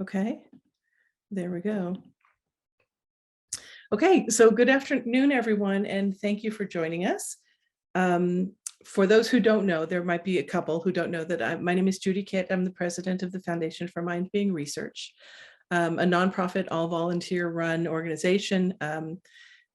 Okay, there we go. Okay, so good afternoon, everyone, and thank you for joining us. For those who don't know, there might be a couple who don't know that my name is Judy Kitt. I'm the president of the Foundation for Mind Being Research, a nonprofit, all-volunteer run organization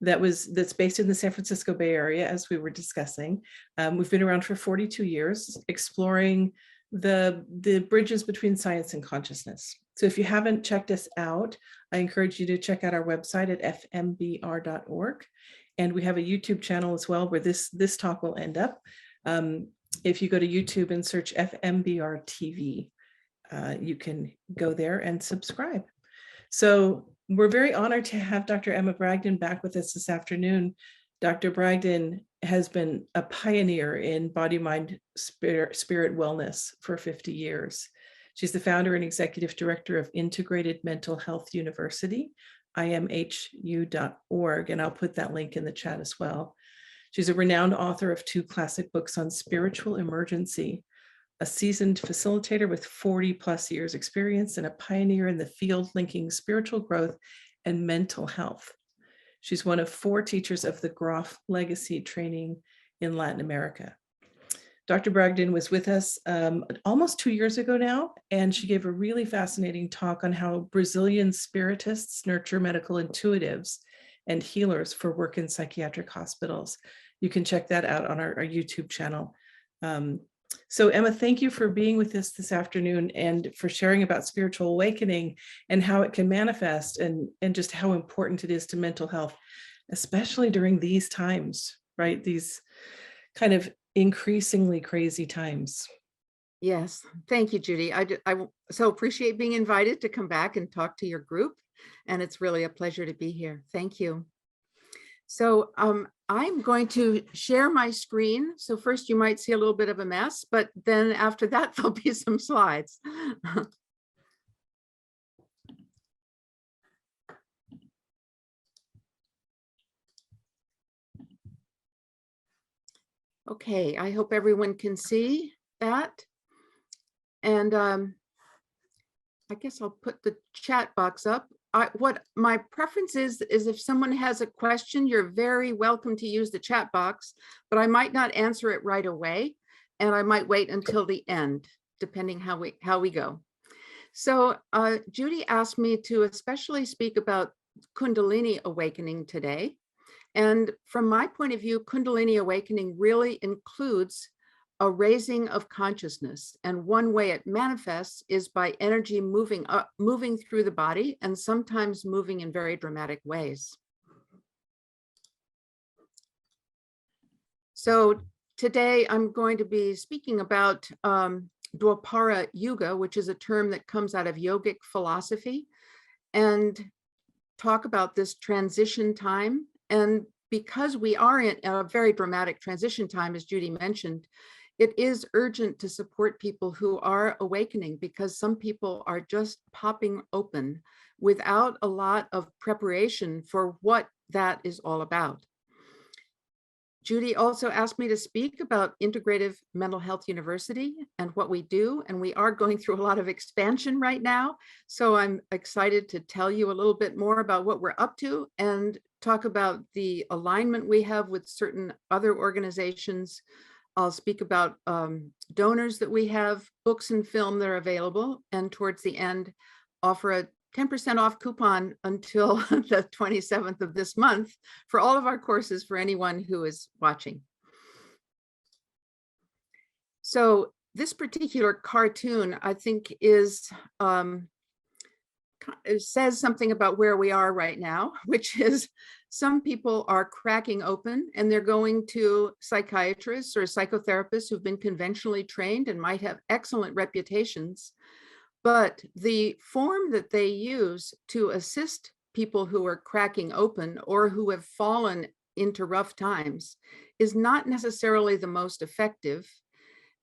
that's based in the San Francisco Bay Area, as we were discussing. We've been around for 42 years, exploring the bridges between science and consciousness. So if you haven't checked us out, I encourage you to check out our website at fmbr.org. And we have a YouTube channel as well where this talk will end up. If you go to YouTube and search FMBR TV, you can go there and subscribe. So we're very honored to have Dr. Emma Bragdon back with us this afternoon. Dr. Bragdon has been a pioneer in body, mind, spirit wellness for 50 years. She's the founder and executive director of Integrated Mental Health University, imhu.org, and I'll put that link in the chat as well. She's a renowned author of 2 classic books on spiritual emergency, a seasoned facilitator with 40 plus years experience, and a pioneer in the field linking spiritual growth and mental health. She's one of 4 teachers of the Groff Legacy training in Latin America. Dr. Bragdon was with us almost 2 years ago now, and she gave a really fascinating talk on how Brazilian spiritists nurture medical intuitives and healers for work in psychiatric hospitals. You can check that out on our YouTube channel. So Emma, thank you for being with us this afternoon and for sharing about spiritual awakening and how it can manifest and just how important it is to mental health, especially during these times, right? These kind of increasingly crazy times. Yes, thank you, Judy. I so appreciate being invited to come back and talk to your group, and it's really a pleasure to be here. Thank you. So I'm going to share my screen. So first you might see a little bit of a mess, but then after that there'll be some slides. Okay, I hope everyone can see that. And I guess I'll put the chat box up. What my preference is if someone has a question, you're very welcome to use the chat box, but I might not answer it right away, and I might wait until the end, depending how we go. So Judy asked me to especially speak about Kundalini awakening today. And from my point of view, Kundalini awakening really includes a raising of consciousness. And one way it manifests is by energy moving through the body, and sometimes moving in very dramatic ways. So today I'm going to be speaking about Dwapara Yuga, which is a term that comes out of yogic philosophy, and talk about this transition time. And because we are in a very dramatic transition time, as Judy mentioned, it is urgent to support people who are awakening, because some people are just popping open without a lot of preparation for what that is all about. Judy also asked me to speak about Integrative Mental Health University and what we do, and we are going through a lot of expansion right now. So I'm excited to tell you a little bit more about what we're up to and talk about the alignment we have with certain other organizations. I'll speak about donors that we have, books and film that are available, and towards the end, offer a 10% off coupon until the 27th of this month for all of our courses for anyone who is watching. So this particular cartoon, I think, is it says something about where we are right now, which is some people are cracking open and they're going to psychiatrists or psychotherapists who've been conventionally trained and might have excellent reputations. But the form that they use to assist people who are cracking open or who have fallen into rough times is not necessarily the most effective.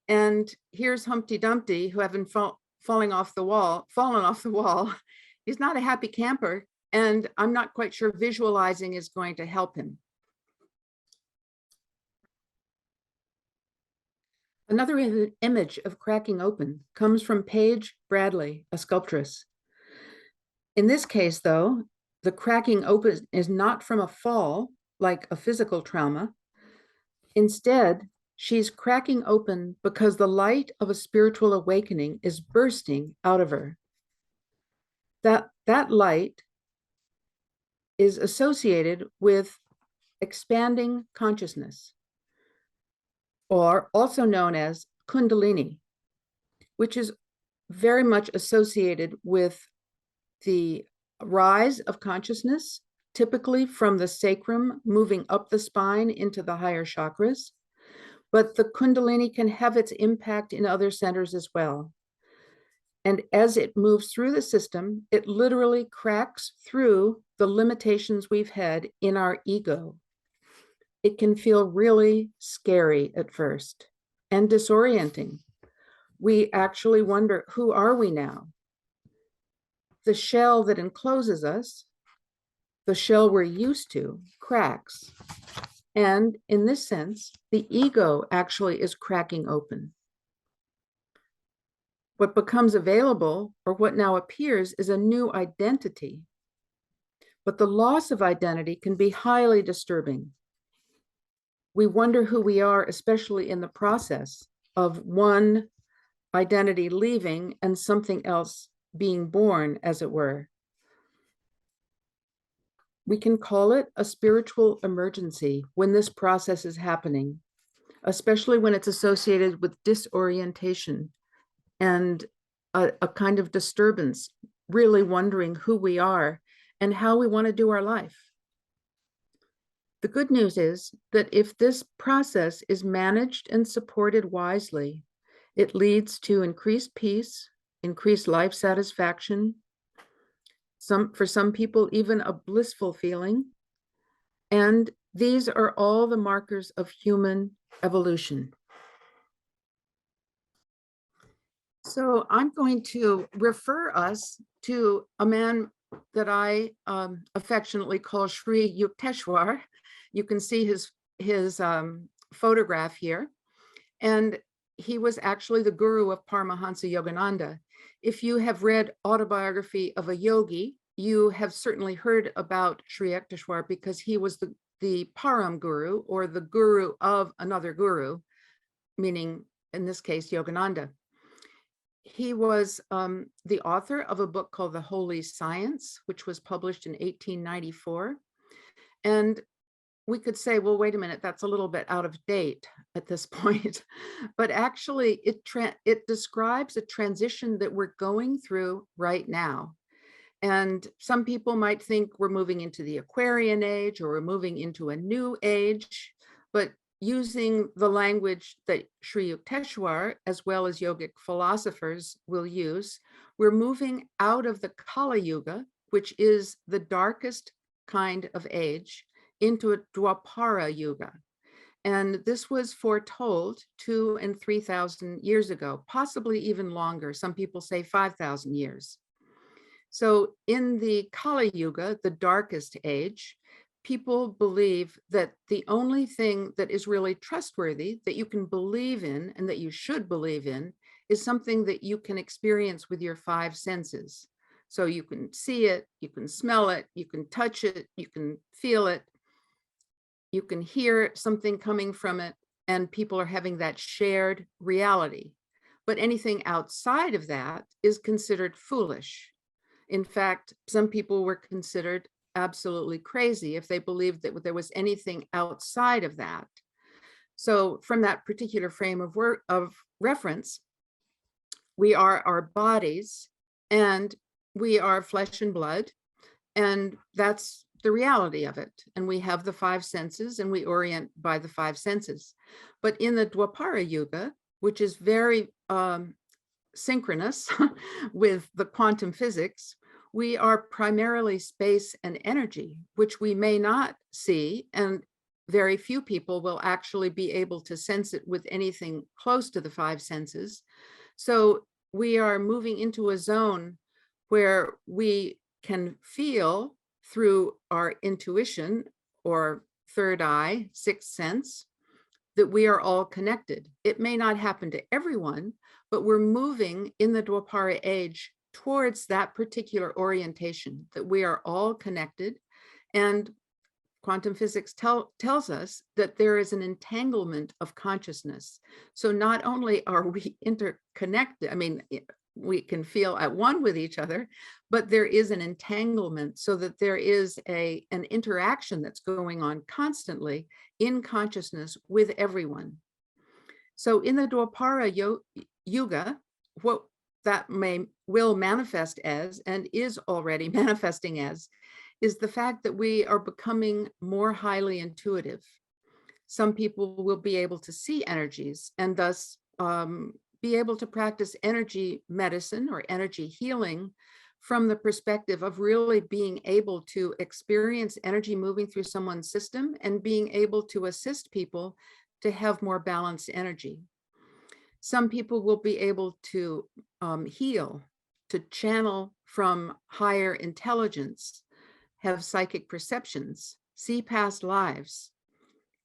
And here's Humpty Dumpty, who having fallen off the wall. He's not a happy camper, and I'm not quite sure visualizing is going to help him. Another image of cracking open comes from Paige Bradley, a sculptress. In this case, though, the cracking open is not from a fall, like a physical trauma. Instead, she's cracking open because the light of a spiritual awakening is bursting out of her. That light is associated with expanding consciousness, or also known as Kundalini, which is very much associated with the rise of consciousness, typically from the sacrum, moving up the spine into the higher chakras. But the Kundalini can have its impact in other centers as well. And as it moves through the system, it literally cracks through the limitations we've had in our ego. It can feel really scary at first and disorienting. We actually wonder, who are we now? The shell that encloses us, the shell we're used to, cracks. And in this sense, the ego actually is cracking open. What becomes available, or what now appears, is a new identity. But the loss of identity can be highly disturbing. We wonder who we are, especially in the process of one identity leaving and something else being born, as it were. We can call it a spiritual emergency when this process is happening, especially when it's associated with disorientation and a kind of disturbance, really wondering who we are and how we want to do our life. The good news is that if this process is managed and supported wisely, it leads to increased peace, increased life satisfaction, for some people, even a blissful feeling. And these are all the markers of human evolution. So I'm going to refer us to a man that I affectionately call Sri Yukteswar. You can see his photograph here. And he was actually the guru of Paramahansa Yogananda. If you have read Autobiography of a Yogi, you have certainly heard about Sri Yukteswar because he was the Param Guru, or the guru of another guru, meaning in this case, Yogananda. He was the author of a book called The Holy Science, which was published in 1894. And we could say, well, wait a minute, that's a little bit out of date at this point. But actually, it describes a transition that we're going through right now. And some people might think we're moving into the Aquarian age, or we're moving into a new age. But using the language that Sri Yukteswar, as well as yogic philosophers, will use, we're moving out of the Kali Yuga, which is the darkest kind of age, into a Dwapara Yuga. And this was foretold 2,000 and 3,000 years ago, possibly even longer. Some people say 5,000 years. So in the Kali Yuga, the darkest age, people believe that the only thing that is really trustworthy, that you can believe in and that you should believe in, is something that you can experience with your five senses. So you can see it, you can smell it, you can touch it, you can feel it, you can hear something coming from it, and people are having that shared reality. But anything outside of that is considered foolish. In fact, some people were considered absolutely crazy if they believed that there was anything outside of that. So from that particular frame of reference, we are our bodies and we are flesh and blood, and that's the reality of it. And we have the five senses and we orient by the five senses. But in the Dwapara Yuga, which is very synchronous with the quantum physics, we are primarily space and energy, which we may not see, and very few people will actually be able to sense it with anything close to the five senses. So we are moving into a zone where we can feel through our intuition or third eye, sixth sense, that we are all connected. It may not happen to everyone, but we're moving in the Dwapara age towards that particular orientation, that we are all connected. And quantum physics tells us that there is an entanglement of consciousness. So not only are we interconnected, I mean, we can feel at one with each other, but there is an entanglement, so that there is an interaction that's going on constantly in consciousness with everyone. So in the Dwapara Yuga, what that will manifest as, and is already manifesting as, is the fact that we are becoming more highly intuitive. Some people will be able to see energies and thus be able to practice energy medicine or energy healing from the perspective of really being able to experience energy moving through someone's system and being able to assist people to have more balanced energy. Some people will be able to heal, to channel from higher intelligence, have psychic perceptions, see past lives.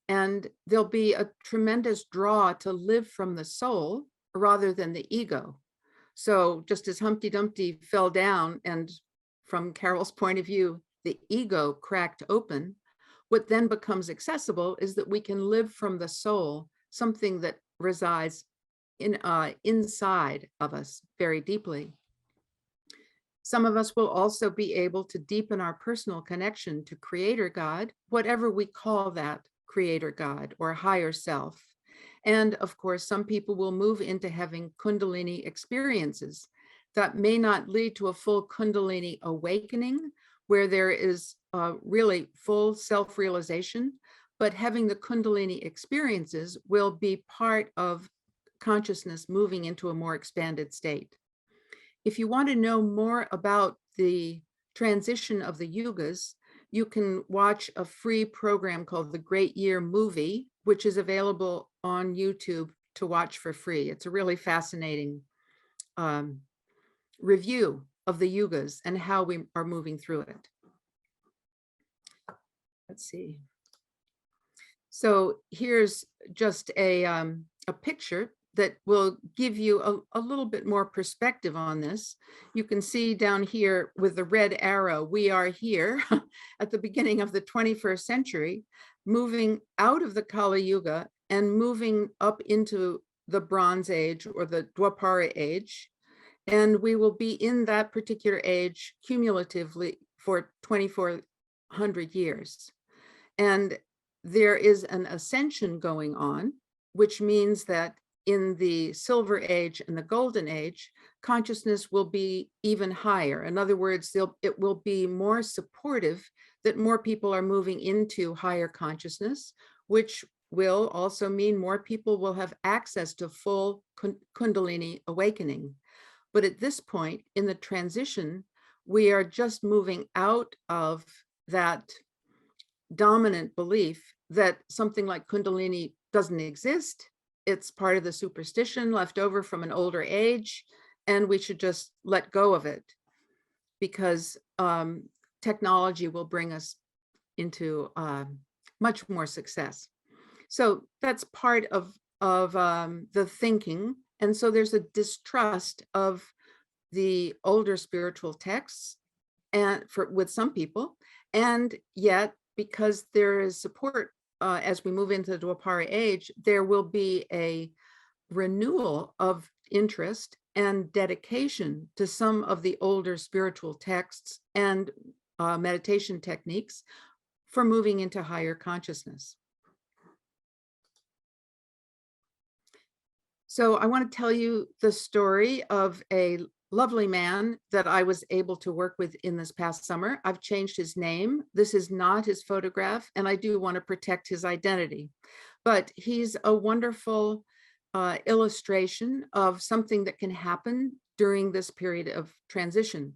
And there'll be a tremendous draw to live from the soul rather than the ego. So just as Humpty Dumpty fell down and from Carol's point of view, the ego cracked open, what then becomes accessible is that we can live from the soul, something that resides inside of us very deeply. Some of us will also be able to deepen our personal connection to Creator God, whatever we call that Creator God or higher self. And of course, some people will move into having Kundalini experiences that may not lead to a full Kundalini awakening, where there is really full self-realization, but having the Kundalini experiences will be part of consciousness moving into a more expanded state. If you want to know more about the transition of the yugas, you can watch a free program called The Great Year Movie, which is available on YouTube to watch for free. It's a really fascinating review of the yugas and how we are moving through it. Let's see. So here's just a picture that will give you a little bit more perspective on this. You can see down here with the red arrow, we are here at the beginning of the 21st century, moving out of the Kali Yuga and moving up into the Bronze Age or the Dwapara Age. And we will be in that particular age cumulatively for 2,400 years. And there is an ascension going on, which means that in the Silver Age and the Golden Age, consciousness will be even higher. In other words, it will be more supportive that more people are moving into higher consciousness, which will also mean more people will have access to full Kundalini awakening. But at this point in the transition, we are just moving out of that dominant belief that something like Kundalini doesn't exist. It's part of the superstition left over from an older age, and we should just let go of it because technology will bring us into much more success. So that's part of the thinking. And so there's a distrust of the older spiritual texts and with some people, and yet because there is support as we move into the Dwapara age, there will be a renewal of interest and dedication to some of the older spiritual texts and meditation techniques for moving into higher consciousness. So I want to tell you the story of a lovely man that I was able to work with in this past summer. I've changed his name. This is not his photograph, and I do want to protect his identity. But he's a wonderful illustration of something that can happen during this period of transition.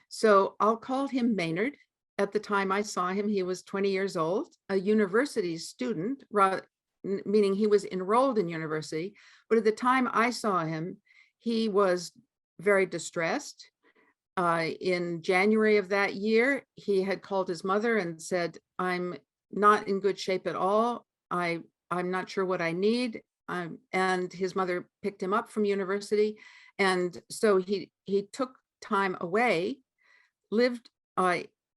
So I'll call him Maynard. At the time I saw him, he was 20 years old, a university student, meaning he was enrolled in university. But at the time I saw him, he was very distressed. In January of that year, he had called his mother and said, I'm not in good shape at all. I'm not sure what I need. And his mother picked him up from university. And so he took time away, lived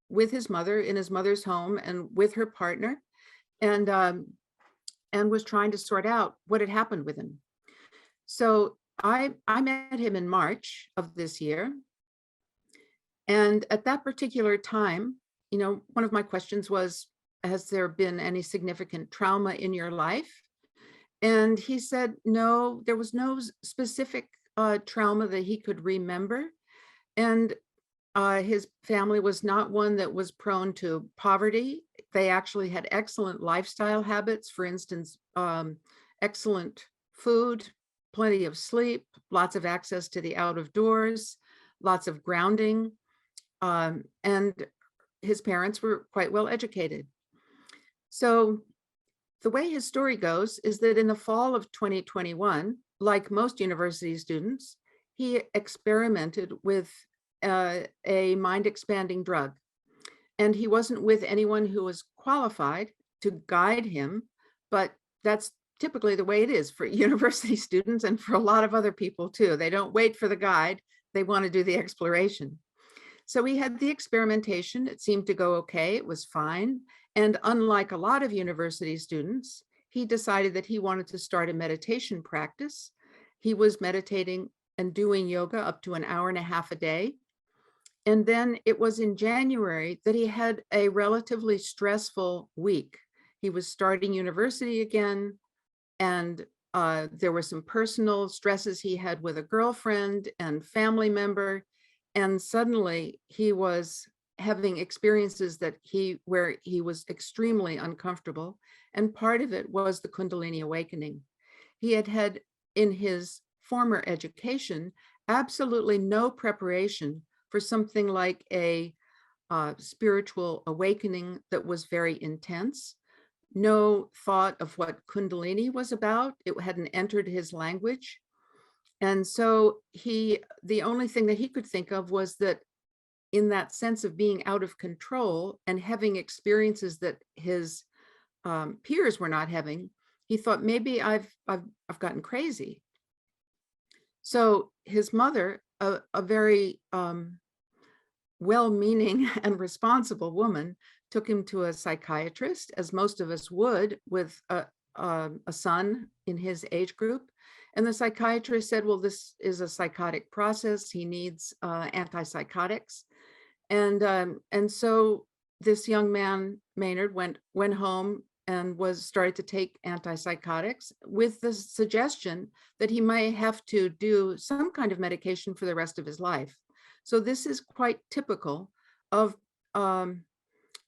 with his mother in his mother's home and with her partner, and was trying to sort out what had happened with him. So I met him in March of this year. And at that particular time, one of my questions was, has there been any significant trauma in your life? And he said, no, there was no specific trauma that he could remember. And his family was not one that was prone to poverty. They actually had excellent lifestyle habits. For instance, excellent food, plenty of sleep, lots of access to the out of doors, lots of grounding. And his parents were quite well educated. So the way his story goes is that in the fall of 2021, like most university students, he experimented with a mind-expanding drug. And he wasn't with anyone who was qualified to guide him, but that's typically the way it is for university students and for a lot of other people too. They don't wait for the guide, they want to do the exploration. So we had the experimentation. It seemed to go okay. It was fine. And unlike a lot of university students, he decided that he wanted to start a meditation practice. He was meditating and doing yoga up to an hour and a half a day. And then it was in January that he had a relatively stressful week. He was starting university again, and there were some personal stresses he had with a girlfriend and family member. And suddenly he was having experiences where he was extremely uncomfortable. And part of it was the Kundalini awakening. He had had in his former education absolutely no preparation for something like a spiritual awakening that was very intense. No thought of what Kundalini was about. It hadn't entered his language. And so the only thing that he could think of was that in that sense of being out of control and having experiences that his peers were not having, he thought, maybe I've gotten crazy. So his mother, a very well-meaning and responsible woman, took him to a psychiatrist, as most of us would with a son in his age group. And the psychiatrist said, well, this is a psychotic process. He needs antipsychotics. And so this young man, Maynard, went home and started to take antipsychotics with the suggestion that he might have to do some kind of medication for the rest of his life. So this is quite typical of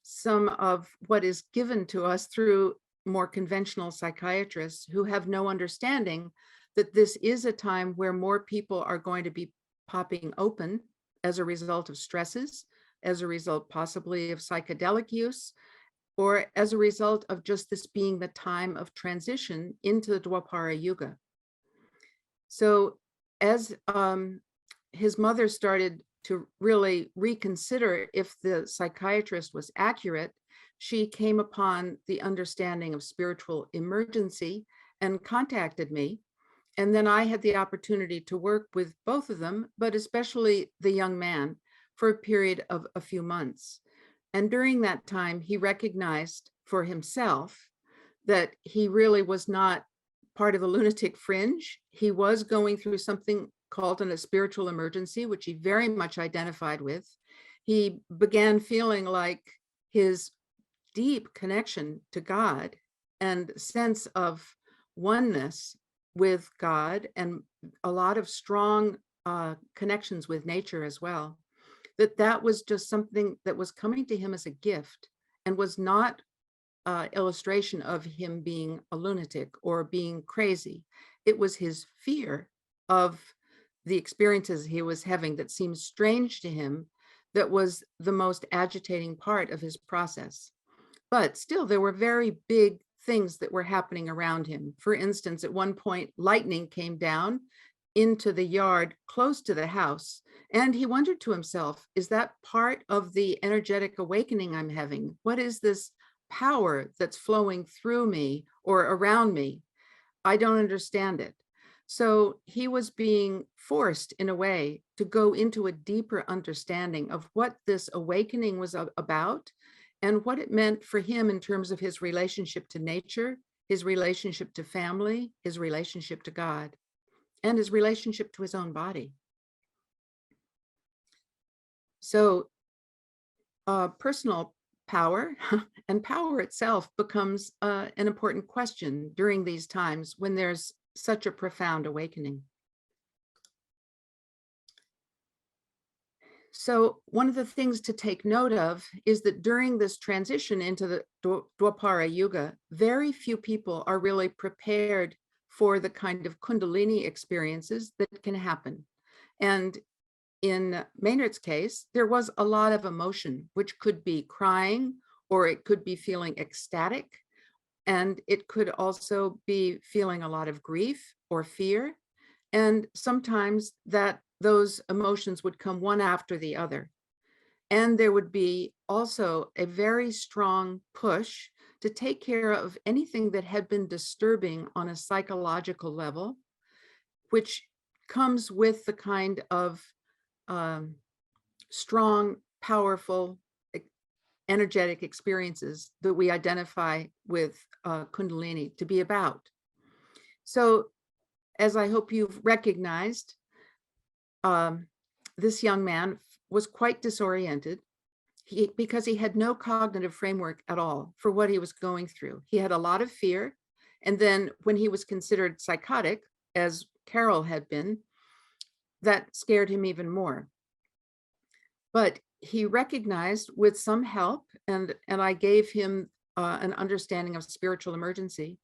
some of what is given to us through more conventional psychiatrists who have no understanding that this is a time where more people are going to be popping open as a result of stresses, as a result possibly of psychedelic use, or as a result of just this being the time of transition into the Dwapara Yuga. So as his mother started to really reconsider if the psychiatrist was accurate, she came upon the understanding of spiritual emergency and contacted me. And then I had the opportunity to work with both of them, but especially the young man, for a period of a few months. And during that time, he recognized for himself that he really was not part of a lunatic fringe. He was going through something called a spiritual emergency, which he very much identified with. He began feeling like his deep connection to God and sense of oneness with God and a lot of strong connections with nature as well, that was just something that was coming to him as a gift and was not illustration of him being a lunatic or being crazy. It was his fear of the experiences he was having that seemed strange to him that was the most agitating part of his process. But still, there were very big things that were happening around him. For instance, at one point, lightning came down into the yard close to the house. And he wondered to himself, is that part of the energetic awakening I'm having? What is this power that's flowing through me or around me? I don't understand it. So he was being forced in a way to go into a deeper understanding of what this awakening was about and what it meant for him in terms of his relationship to nature, his relationship to family, his relationship to God, and his relationship to his own body. So personal power and power itself becomes an important question during these times when there's such a profound awakening. So one of the things to take note of is that during this transition into the Dwapara Yuga, very few people are really prepared for the kind of Kundalini experiences that can happen. And in Maynard's case, there was a lot of emotion, which could be crying, or it could be feeling ecstatic, and it could also be feeling a lot of grief or fear. And sometimes those emotions would come one after the other. And there would be also a very strong push to take care of anything that had been disturbing on a psychological level, which comes with the kind of strong, powerful, energetic experiences that we identify with Kundalini to be about. So, as I hope you've recognized, this young man was quite disoriented because he had no cognitive framework at all for what he was going through. He had a lot of fear. And then when he was considered psychotic, as Carol had been, that scared him even more. But he recognized with some help, and I gave him an understanding of spiritual emergency,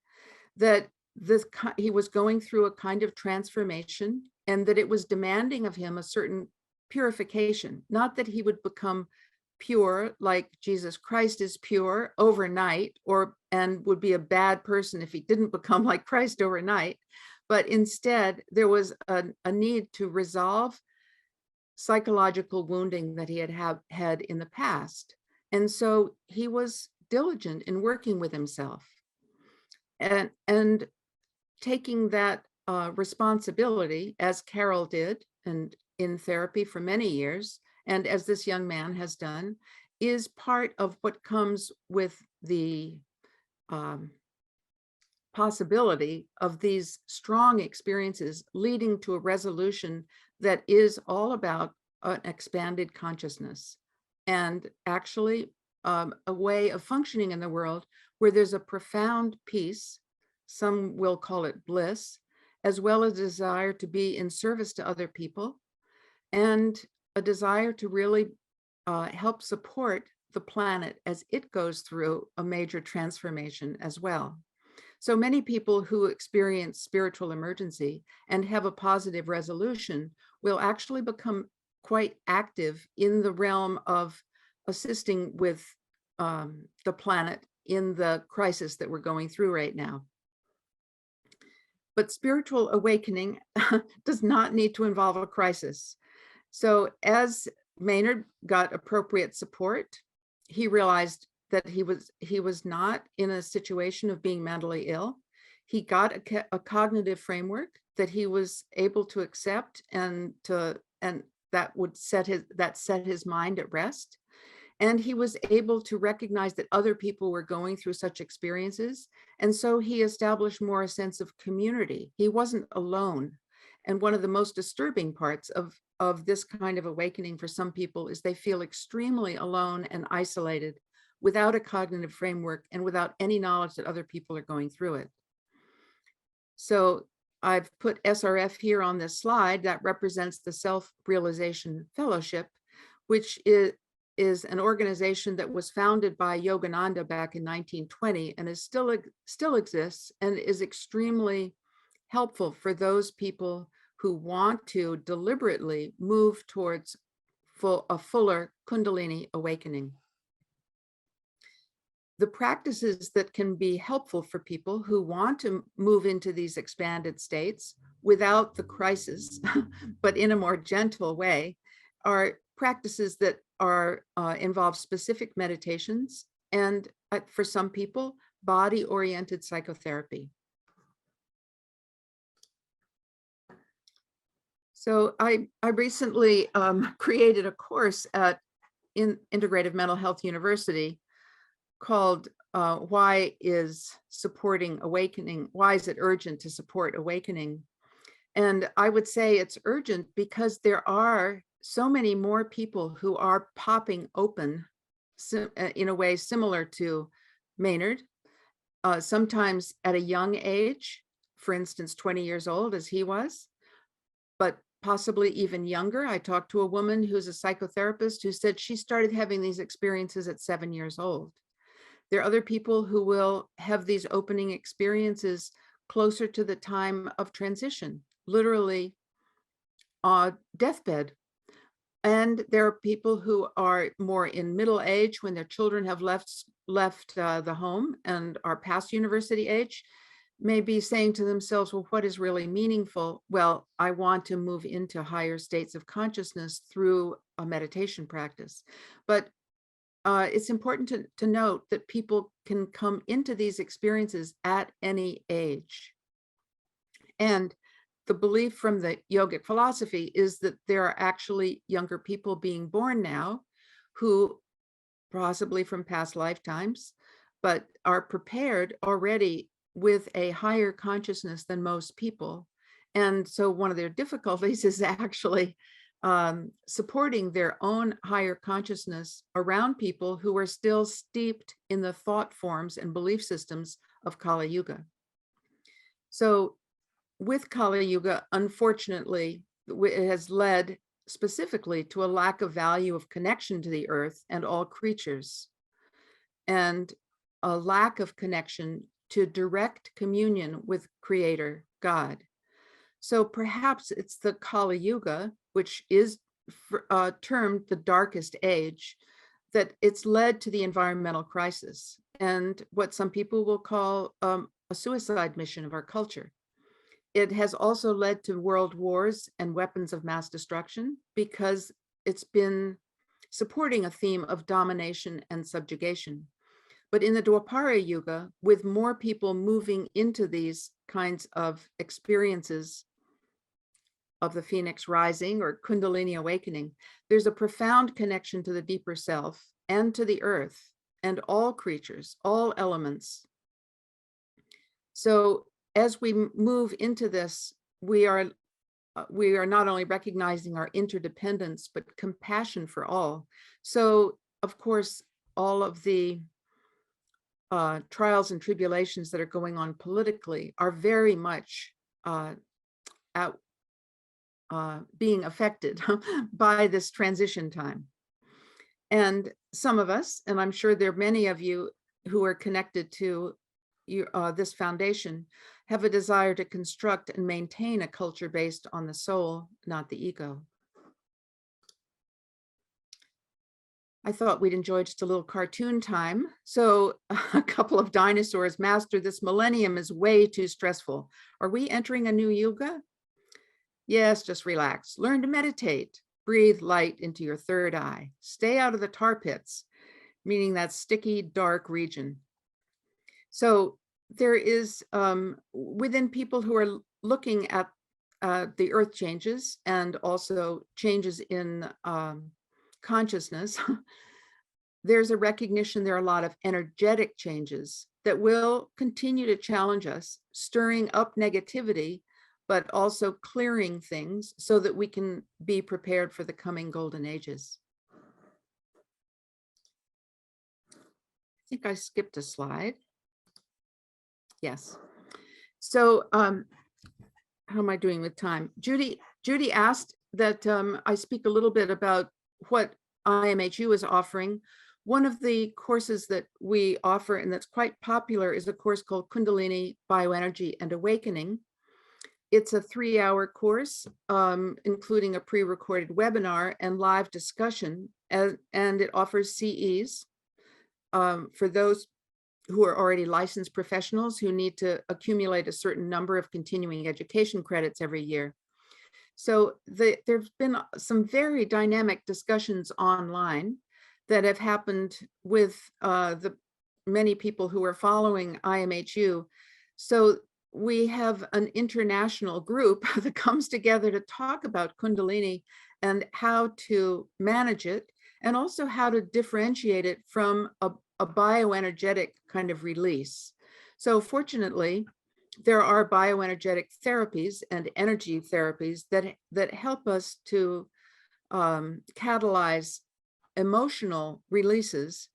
that he was going through a kind of transformation, and that it was demanding of him a certain purification, not that he would become pure like Jesus Christ is pure overnight, and would be a bad person if he didn't become like Christ overnight, but instead there was a need to resolve psychological wounding that he had in the past. And so he was diligent in working with himself and taking that responsibility, as Carol did, and in therapy for many years, and as this young man has done, is part of what comes with the possibility of these strong experiences leading to a resolution that is all about an expanded consciousness, and actually a way of functioning in the world where there's a profound peace, some will call it bliss, as well as a desire to be in service to other people, and a desire to really help support the planet as it goes through a major transformation as well. So many people who experience spiritual emergency and have a positive resolution will actually become quite active in the realm of assisting with the planet in the crisis that we're going through right now. But spiritual awakening does not need to involve a crisis. So as Maynard got appropriate support, he realized that he was not in a situation of being mentally ill. He got a cognitive framework that he was able to accept, and that set his mind at rest. And he was able to recognize that other people were going through such experiences. And so he established more a sense of community. He wasn't alone. And one of the most disturbing parts of this kind of awakening for some people is they feel extremely alone and isolated without a cognitive framework and without any knowledge that other people are going through it. So I've put SRF here on this slide that represents the Self-Realization Fellowship, which is an organization that was founded by Yogananda back in 1920 and is still exists and is extremely helpful for those people who want to deliberately move towards a fuller Kundalini awakening. The practices that can be helpful for people who want to move into these expanded states without the crisis, but in a more gentle way, are practices that involve specific meditations, and for some people, body-oriented psychotherapy. So I recently created a course at Integrative Mental Health University called Why is Supporting Awakening? Why is it urgent to support awakening? And I would say it's urgent because there are so many more people who are popping open in a way similar to Maynard, sometimes at a young age, for instance, 20 years old as he was, but possibly even younger. I talked to a woman who's a psychotherapist who said she started having these experiences at 7 years old. There are other people who will have these opening experiences closer to the time of transition, literally deathbed. And there are people who are more in middle age when their children have left the home and are past university age, may be saying to themselves, well, what is really meaningful? Well, I want to move into higher states of consciousness through a meditation practice. But it's important to note that people can come into these experiences at any age. And the belief from the yogic philosophy is that there are actually younger people being born now who possibly from past lifetimes, but are prepared already with a higher consciousness than most people. And so one of their difficulties is actually supporting their own higher consciousness around people who are still steeped in the thought forms and belief systems of Kali Yuga. So with Kali Yuga, unfortunately, it has led specifically to a lack of value of connection to the earth and all creatures, and a lack of connection to direct communion with Creator God. So perhaps it's the Kali Yuga, which is termed the darkest age, that it's led to the environmental crisis and what some people will call a suicide mission of our culture. It has also led to world wars and weapons of mass destruction because it's been supporting a theme of domination and subjugation. But in the Dwapara Yuga, with more people moving into these kinds of experiences of the Phoenix rising or Kundalini awakening, there's a profound connection to the deeper self and to the earth and all creatures, all elements. So as we move into this, we are not only recognizing our interdependence, but compassion for all. So, of course, all of the trials and tribulations that are going on politically are very much being affected by this transition time. And some of us, and I'm sure there are many of you who are connected to this foundation, have a desire to construct and maintain a culture based on the soul, not the ego. I thought we'd enjoy just a little cartoon time. So a couple of dinosaurs. Master, this millennium is way too stressful. Are we entering a new yuga? Yes, just relax. Learn to meditate. Breathe light into your third eye. Stay out of the tar pits, meaning that sticky, dark region. So there is within people who are looking at the earth changes and also changes in consciousness, there's a recognition there are a lot of energetic changes that will continue to challenge us, stirring up negativity, but also clearing things so that we can be prepared for the coming golden ages. I think I skipped a slide. Yes. So how am I doing with time? Judy asked that I speak a little bit about what IMHU is offering. One of the courses that we offer and that's quite popular is a course called Kundalini, Bioenergy and Awakening. It's a 3-hour course, including a pre-recorded webinar and live discussion, and it offers CEs for those who are already licensed professionals who need to accumulate a certain number of continuing education credits every year. So there's been some very dynamic discussions online that have happened with the many people who are following IMHU. So we have an international group that comes together to talk about Kundalini and how to manage it, and also how to differentiate it from a bioenergetic kind of release. So fortunately, there are bioenergetic therapies and energy therapies that help us to catalyze emotional releases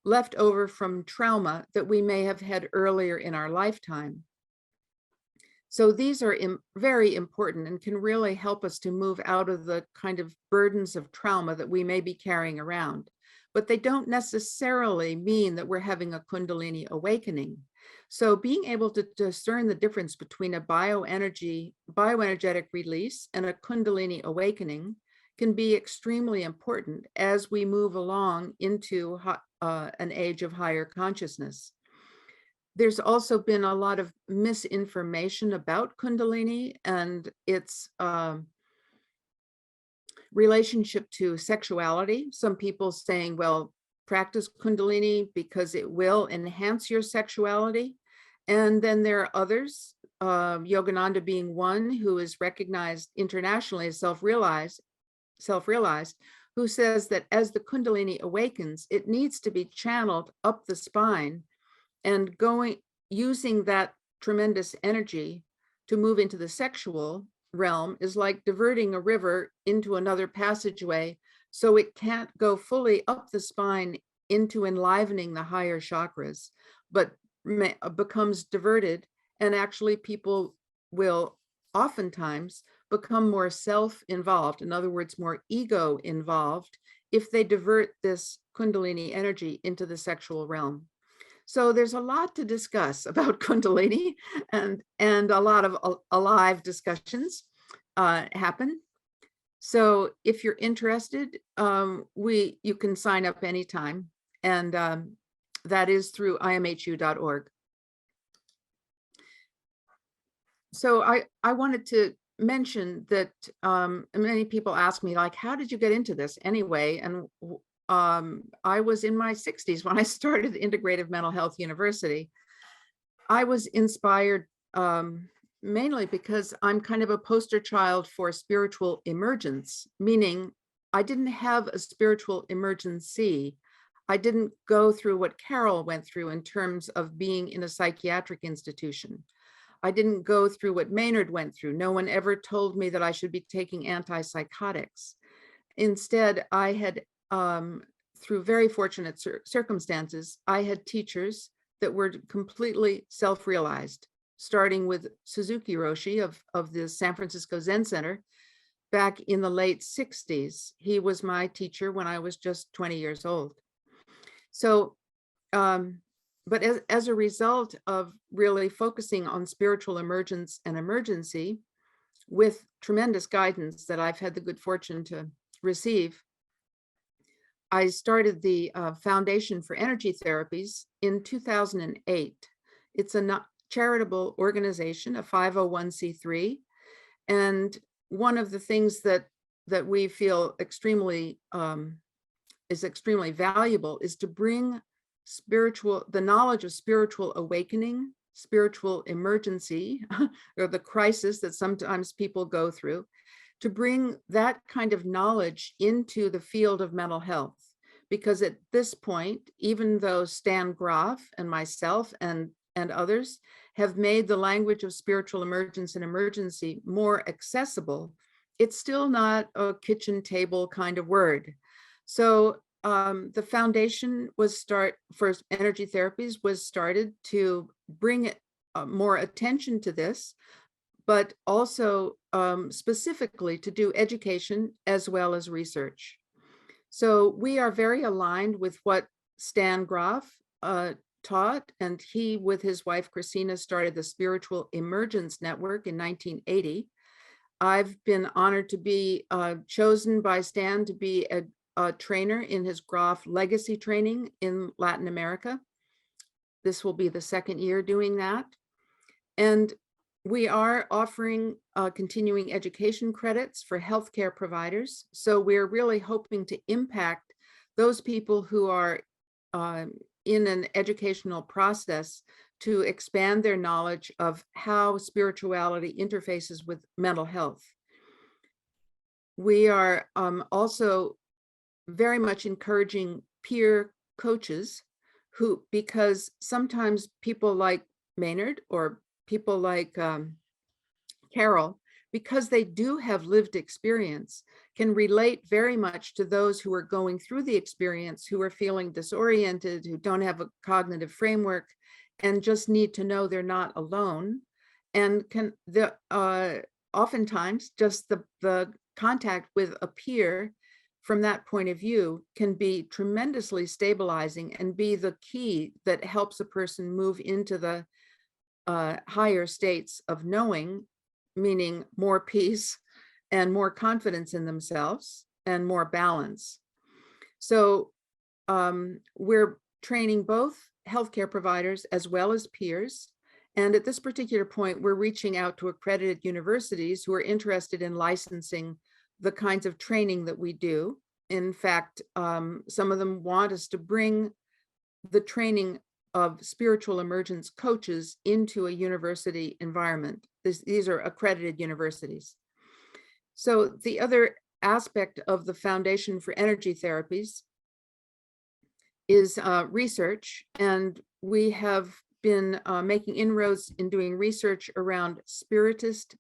left over from trauma that we may have had earlier in our lifetime. So these are very important and can really help us to move out of the kind of burdens of trauma that we may be carrying around. But they don't necessarily mean that we're having a Kundalini awakening. So being able to discern the difference between a bioenergetic release and a Kundalini awakening can be extremely important as we move along into an age of higher consciousness. There's also been a lot of misinformation about Kundalini and its relationship to sexuality. Some people saying, well, practice Kundalini because it will enhance your sexuality. And then there are others, Yogananda being one, who is recognized internationally as self-realized, who says that as the Kundalini awakens, it needs to be channeled up the spine, and using that tremendous energy to move into the sexual realm is like diverting a river into another passageway, so it can't go fully up the spine into enlivening the higher chakras, but becomes diverted, and actually people will oftentimes become more self-involved, in other words, more ego involved, if they divert this Kundalini energy into the sexual realm. So there's a lot to discuss about Kundalini, and a lot of alive discussions happen. So if you're interested, you can sign up anytime, and that is through imhu.org. So I wanted to mention that many people ask me, like, how did you get into this anyway? And I was in my 60s when I started Integrative Mental Health University. I was inspired mainly because I'm kind of a poster child for spiritual emergence, meaning I didn't have a spiritual emergency. I didn't go through what Carol went through in terms of being in a psychiatric institution. I didn't go through what Maynard went through. No one ever told me that I should be taking antipsychotics. Instead, I had, through very fortunate circumstances, I had teachers that were completely self-realized, starting with Suzuki Roshi of the San Francisco Zen Center back in the late 60s. He was my teacher when I was just 20 years old. So, but as a result of really focusing on spiritual emergence and emergency, with tremendous guidance that I've had the good fortune to receive, I started the Foundation for Energy Therapies in 2008. It's a charitable organization, a 501c3. And one of the things that we feel is extremely valuable is to bring the knowledge of spiritual awakening, spiritual emergency, or the crisis that sometimes people go through, to bring that kind of knowledge into the field of mental health. Because at this point, even though Stan Grof and myself and others have made the language of spiritual emergence and emergency more accessible, it's still not a kitchen table kind of word. So the foundation for energy therapies was started to bring more attention to this, but also specifically to do education as well as research. So we are very aligned with what Stan Grof taught, and he, with his wife Christina, started the Spiritual Emergence Network in 1980. I've been honored to be chosen by Stan to be a trainer in his Grof Legacy Training in Latin America. This will be the second year doing that. And we are offering continuing education credits for healthcare providers. So we're really hoping to impact those people who are in an educational process to expand their knowledge of how spirituality interfaces with mental health. We are also very much encouraging peer coaches who, because sometimes people like Maynard or people like Carol, because they do have lived experience, can relate very much to those who are going through the experience, who are feeling disoriented, who don't have a cognitive framework, and just need to know they're not alone. And can oftentimes just the contact with a peer from that point of view can be tremendously stabilizing and be the key that helps a person move into the higher states of knowing, meaning more peace and more confidence in themselves and more balance. So we're training both healthcare providers as well as peers. And at this particular point, we're reaching out to accredited universities who are interested in licensing the kinds of training that we do. In fact, some of them want us to bring the training of spiritual emergence coaches into a university environment. These are accredited universities. So the other aspect of the Foundation for Energy Therapies is research, and we have been making inroads in doing research around spiritist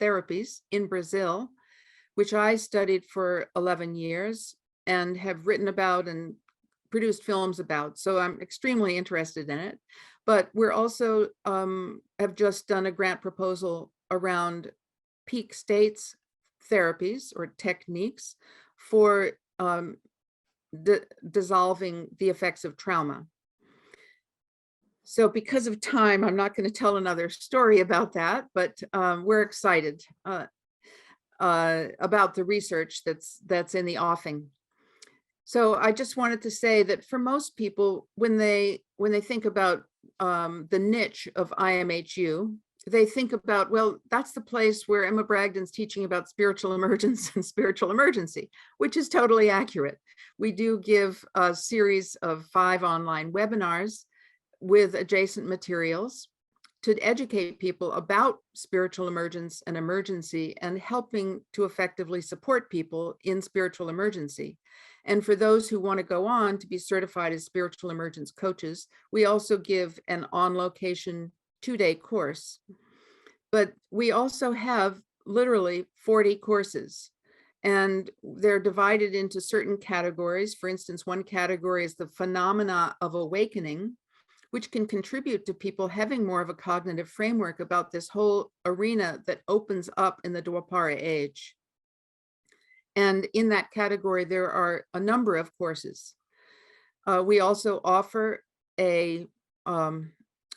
therapies in Brazil, which I studied for 11 years and have written about and produced films about. So I'm extremely interested in it. But we're also have just done a grant proposal around peak states therapies or techniques for dissolving the effects of trauma. So because of time, I'm not going to tell another story about that, but we're excited about the research that's in the offing. So I just wanted to say that for most people, when they think about the niche of IMHU, they think about, well, that's the place where Emma Bragdon's teaching about spiritual emergence and spiritual emergency, which is totally accurate. We do give a series of 5 online webinars with adjacent materials to educate people about spiritual emergence and emergency and helping to effectively support people in spiritual emergency. And for those who want to go on to be certified as spiritual emergence coaches, we also give an on-location 2-day course. But we also have literally 40 courses, and they're divided into certain categories. For instance, one category is the phenomena of awakening, which can contribute to people having more of a cognitive framework about this whole arena that opens up in the Dwapara age. And in that category, there are a number of courses. We also offer a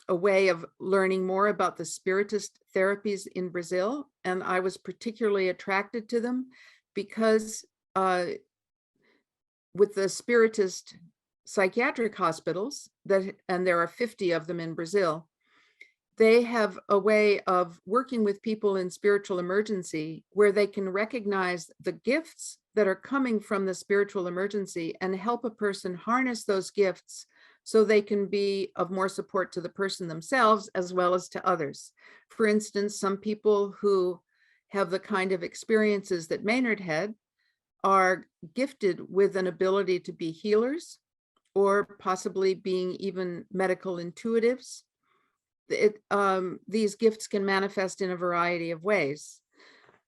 way of learning more about the spiritist therapies in Brazil. And I was particularly attracted to them because with the spiritist psychiatric hospitals, and there are 50 of them in Brazil, they have a way of working with people in spiritual emergency where they can recognize the gifts that are coming from the spiritual emergency and help a person harness those gifts so they can be of more support to the person themselves as well as to others. For instance, some people who have the kind of experiences that Maynard had are gifted with an ability to be healers or possibly being even medical intuitives. These gifts can manifest in a variety of ways.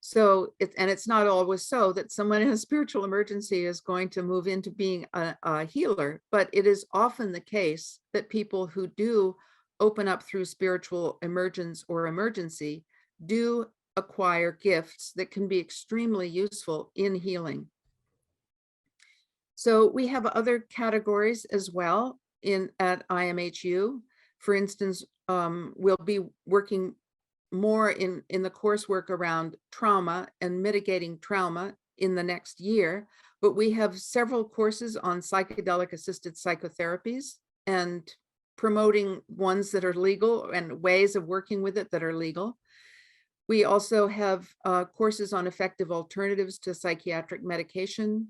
So, it's not always so that someone in a spiritual emergency is going to move into being a healer, but it is often the case that people who do open up through spiritual emergence or emergency do acquire gifts that can be extremely useful in healing. So we have other categories as well at IMHU. For instance, we'll be working more in the coursework around trauma and mitigating trauma in the next year, but we have several courses on psychedelic assisted psychotherapies and promoting ones that are legal and ways of working with it that are legal. We also have courses on effective alternatives to psychiatric medication,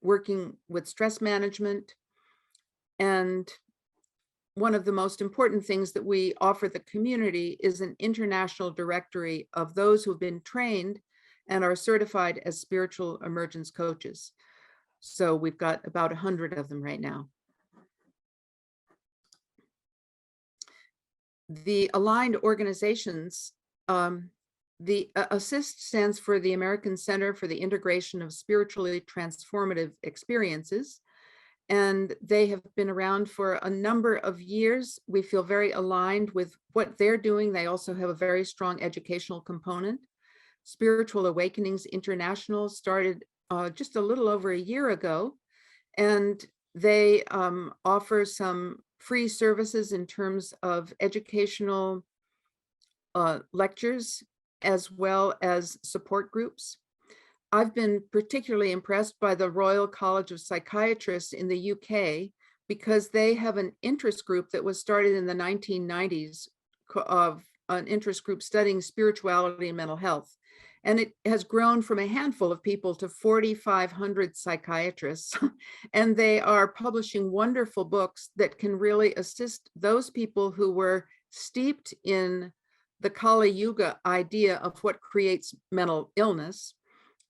working with stress management, and one of the most important things that we offer the community is an international directory of those who've been trained and are certified as spiritual emergence coaches. So we've got about 100 of them right now. The aligned organizations, the ASSIST stands for the American Center for the Integration of Spiritually Transformative Experiences, and they have been around for a number of years. We feel very aligned with what they're doing. They also have a very strong educational component. Spiritual Awakenings International started just a little over a year ago, and they offer some free services in terms of educational lectures as well as support groups. I've been particularly impressed by the Royal College of Psychiatrists in the UK because they have an interest group that was started in the 1990s of an interest group studying spirituality and mental health. And it has grown from a handful of people to 4,500 psychiatrists. And they are publishing wonderful books that can really assist those people who were steeped in the Kali Yuga idea of what creates mental illness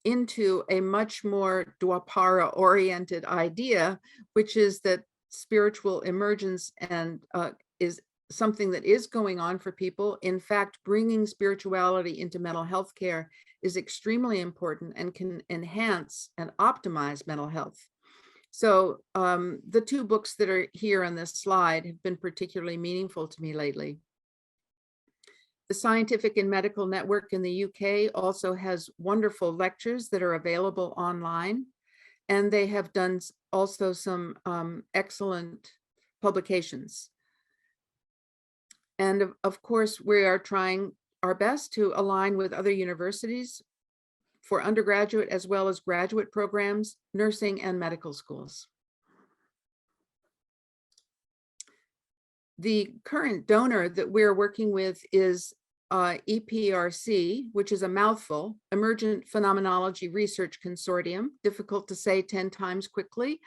into a much more Dwapara oriented idea, which is that spiritual emergence and is something that is going on for people. In fact, bringing spirituality into mental health care is extremely important and can enhance and optimize mental health. So the two books that are here on this slide have been particularly meaningful to me lately. The Scientific and Medical Network in the UK also has wonderful lectures that are available online, and they have done also some excellent publications. And of course, we are trying our best to align with other universities for undergraduate as well as graduate programs, nursing and medical schools. The current donor that we're working with is EPRC, which is a mouthful, Emergent Phenomenology Research Consortium, difficult to say 10 times quickly,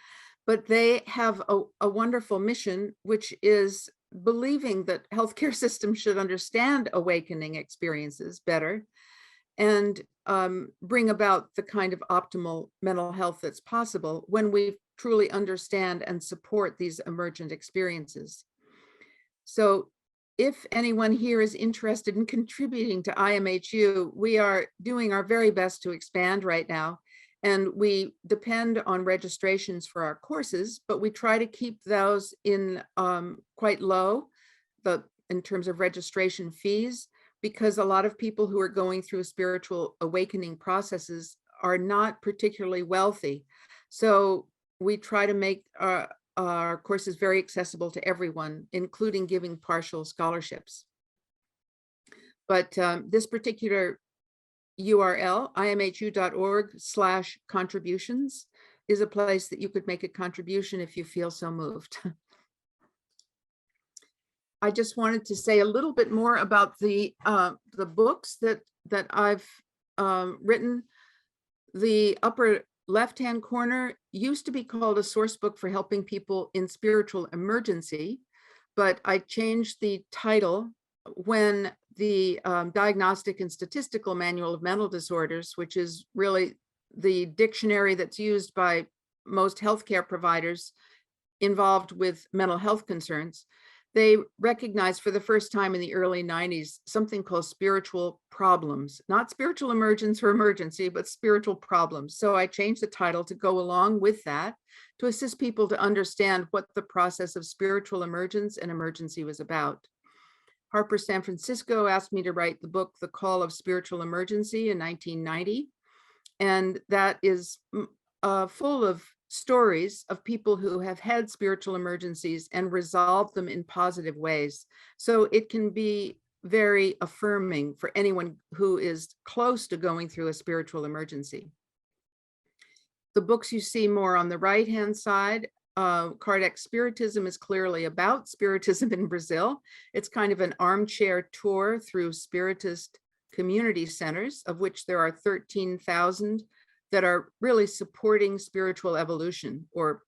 but they have a wonderful mission, which is believing that healthcare systems should understand awakening experiences better and bring about the kind of optimal mental health that's possible when we truly understand and support these emergent experiences. So if anyone here is interested in contributing to IMHU, we are doing our very best to expand right now. And we depend on registrations for our courses, but we try to keep those in quite low in terms of registration fees, because a lot of people who are going through spiritual awakening processes are not particularly wealthy. So we try to make our courses very accessible to everyone, including giving partial scholarships. But this particular URL, imhu.org/contributions, is a place that you could make a contribution if you feel so moved. I just wanted to say a little bit more about the books that I've written. The upper left-hand corner used to be called a source book for helping people in spiritual emergency, but I changed the title when the Diagnostic and Statistical Manual of Mental Disorders, which is really the dictionary that's used by most healthcare providers involved with mental health concerns, they recognized for the first time in the early 90s something called spiritual problems, not spiritual emergence or emergency, but spiritual problems. So I changed the title to go along with that, to assist people to understand what the process of spiritual emergence and emergency was about. Harper San Francisco asked me to write the book, The Call of Spiritual Emergency, in 1990. And that is full of stories of people who have had spiritual emergencies and resolved them in positive ways. So it can be very affirming for anyone who is close to going through a spiritual emergency. The books you see more on the right-hand side, Kardec Spiritism is clearly about spiritism in Brazil. It's kind of an armchair tour through spiritist community centers, of which there are 13,000 that are really supporting spiritual evolution, or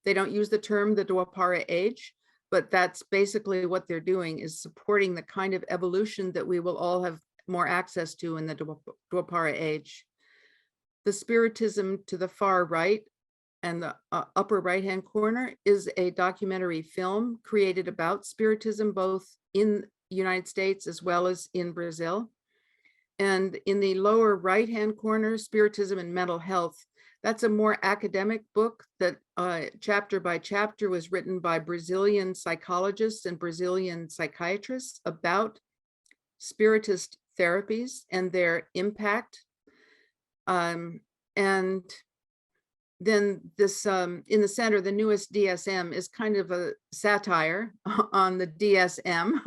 they don't use the term the Dwapara age, but that's basically what they're doing, is supporting the kind of evolution that we will all have more access to in the Dwapara age. The Spiritism to the far right and the upper right-hand corner is a documentary film created about Spiritism, both in the United States as well as in Brazil. And in the lower right-hand corner, Spiritism and Mental Health, that's a more academic book that chapter by chapter was written by Brazilian psychologists and Brazilian psychiatrists about Spiritist therapies and their impact. And then this, in the center, the newest DSM is kind of a satire on the DSM.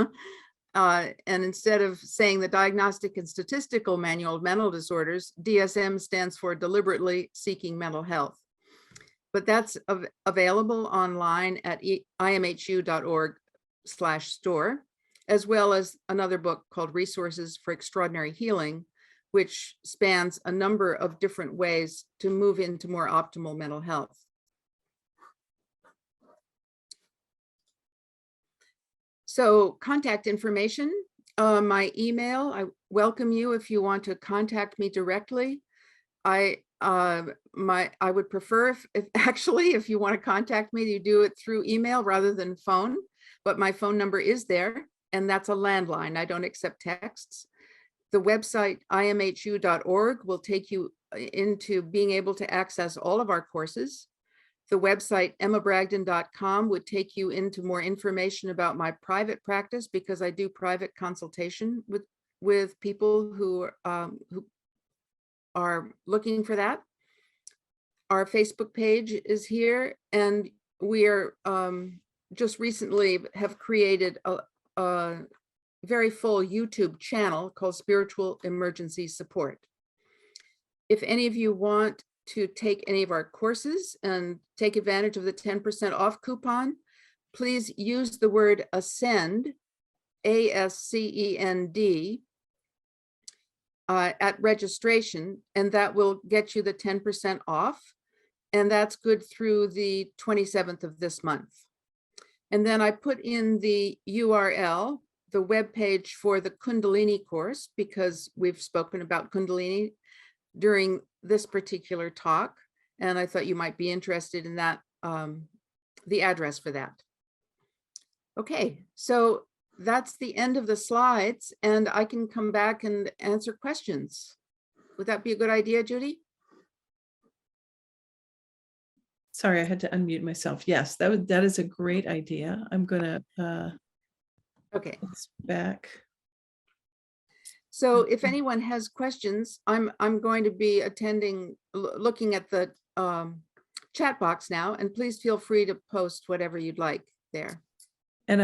And instead of saying the Diagnostic and Statistical Manual of Mental Disorders, DSM stands for Deliberately Seeking Mental Health. But that's available online at imhu.org/store, as well as another book called Resources for Extraordinary Healing, which spans a number of different ways to move into more optimal mental health. So contact information, my email, I welcome you if you want to contact me directly. I would prefer if you want to contact me, you do it through email rather than phone, but my phone number is there, and that's a landline. I don't accept texts. The website imhu.org will take you into being able to access all of our courses. The website emmabragdon.com would take you into more information about my private practice, because I do private consultation with people who are looking for that. Our Facebook page is here, and we are just recently have created a very full YouTube channel called Spiritual Emergency Support. If any of you want to take any of our courses and take advantage of the 10% off coupon, please use the word ASCEND, ASCEND, at registration, and that will get you the 10% off. And that's good through the 27th of this month. And then I put in the URL, the webpage for the Kundalini course, because we've spoken about Kundalini during this particular talk, and I thought you might be interested in that, the address for that. Okay, so that's the end of the slides, and I can come back and answer questions. Would that be a good idea, Judy? Sorry, I had to unmute myself. Yes, that is a great idea. I'm gonna Okay. back. So if anyone has questions, I'm going to be looking at the chat box now, and please feel free to post whatever you'd like there. And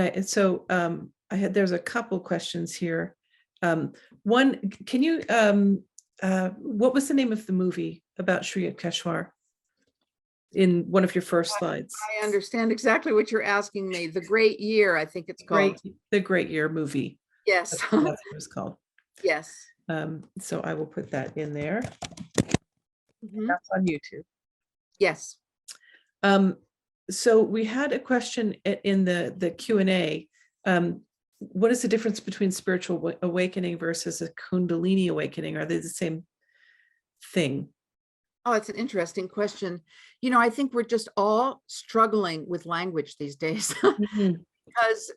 there's a couple questions here. One, can you, what was the name of the movie about Sri Keshwar in one of your first slides? I understand exactly what you're asking me. The Great Year, I think it's called. The Great Year movie. Yes. That's what it was called. Yes. So I will put that in there. Mm-hmm. That's on YouTube. Yes. So we had a question in the Q&A. What is the difference between spiritual awakening versus a Kundalini awakening? Are they the same thing? Oh, it's an interesting question. You know, I think we're just all struggling with language these days. Mm-hmm. Because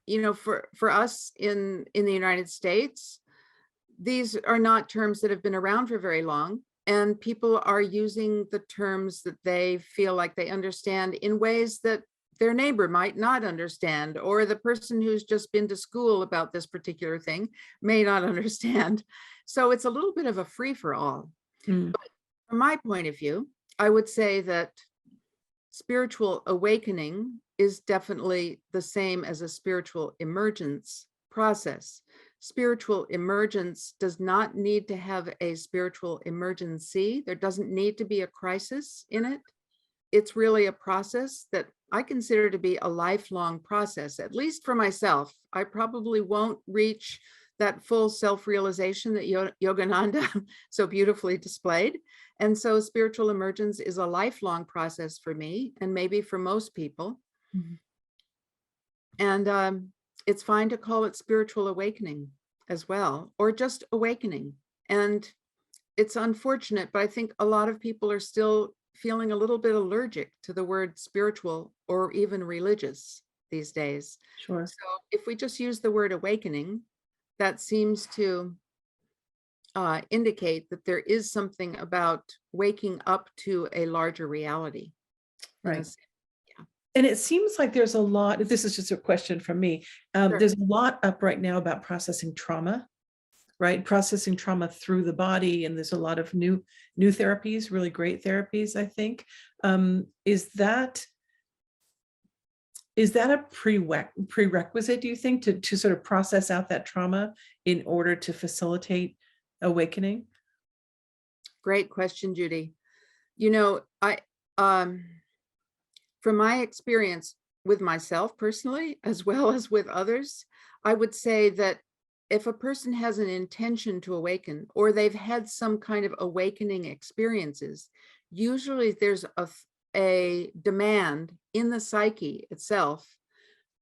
you know, for us in the United States, these are not terms that have been around for very long, and people are using the terms that they feel like they understand in ways that their neighbor might not understand, or the person who's just been to school about this particular thing may not understand. So it's a little bit of a free-for-all. But from my point of view, I would say that spiritual awakening is definitely the same as a spiritual emergence process. Spiritual emergence does not need to have a spiritual emergency. There doesn't need to be a crisis in it. It's really a process that I consider to be a lifelong process, at least for myself. I probably won't reach that full self-realization that Yogananda so beautifully displayed. And so spiritual emergence is a lifelong process for me, and maybe for most people. Mm-hmm. And it's fine to call it spiritual awakening as well, or just awakening. And it's unfortunate, but I think a lot of people are still feeling a little bit allergic to the word spiritual or even religious these days. Sure. So if we just use the word awakening, that seems to indicate that there is something about waking up to a larger reality. Right. Yeah. And it seems like there's a lot, this is just a question from me. Sure. There's a lot up right now about processing trauma, right? Processing trauma through the body. And there's a lot of new therapies, really great therapies, I think. Is that a prerequisite, do you think, to sort of process out that trauma in order to facilitate awakening? Great question, Judy. I from my experience with myself personally, as well as with others, I would say that if a person has an intention to awaken, or they've had some kind of awakening experiences, usually there's a demand in the psyche itself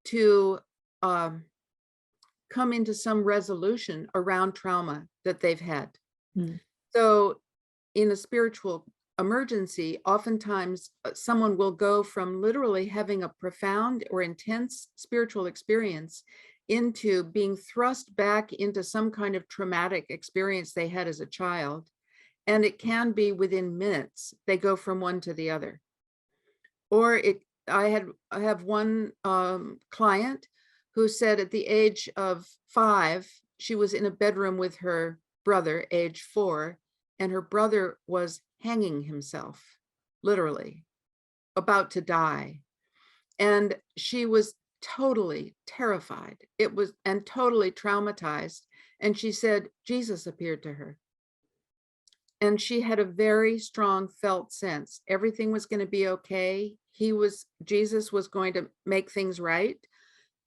to come into some resolution around trauma that they've had. Hmm. So in a spiritual emergency, oftentimes someone will go from literally having a profound or intense spiritual experience into being thrust back into some kind of traumatic experience they had as a child. And it can be within minutes, they go from one to the other. Or I have one client who said at the age of 5, she was in a bedroom with her brother, age 4, and her brother was hanging himself, literally, about to die. And she was totally terrified. And totally traumatized. And she said, Jesus appeared to her. And she had a very strong felt sense. Everything was going to be okay. Jesus was going to make things right.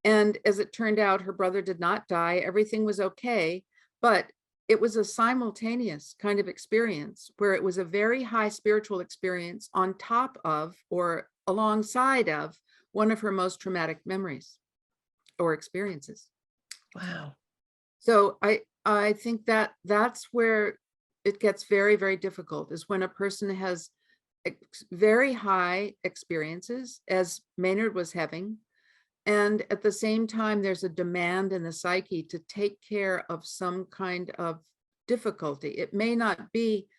And as it turned out, her brother did not die. Everything was okay. But it was a simultaneous kind of experience where it was a very high spiritual experience on top of or alongside of one of her most traumatic memories or experiences. Wow. So I think that that's where it gets very, very difficult, is when a person has very high experiences, as Maynard was having, and at the same time, there's a demand in the psyche to take care of some kind of difficulty. It may not be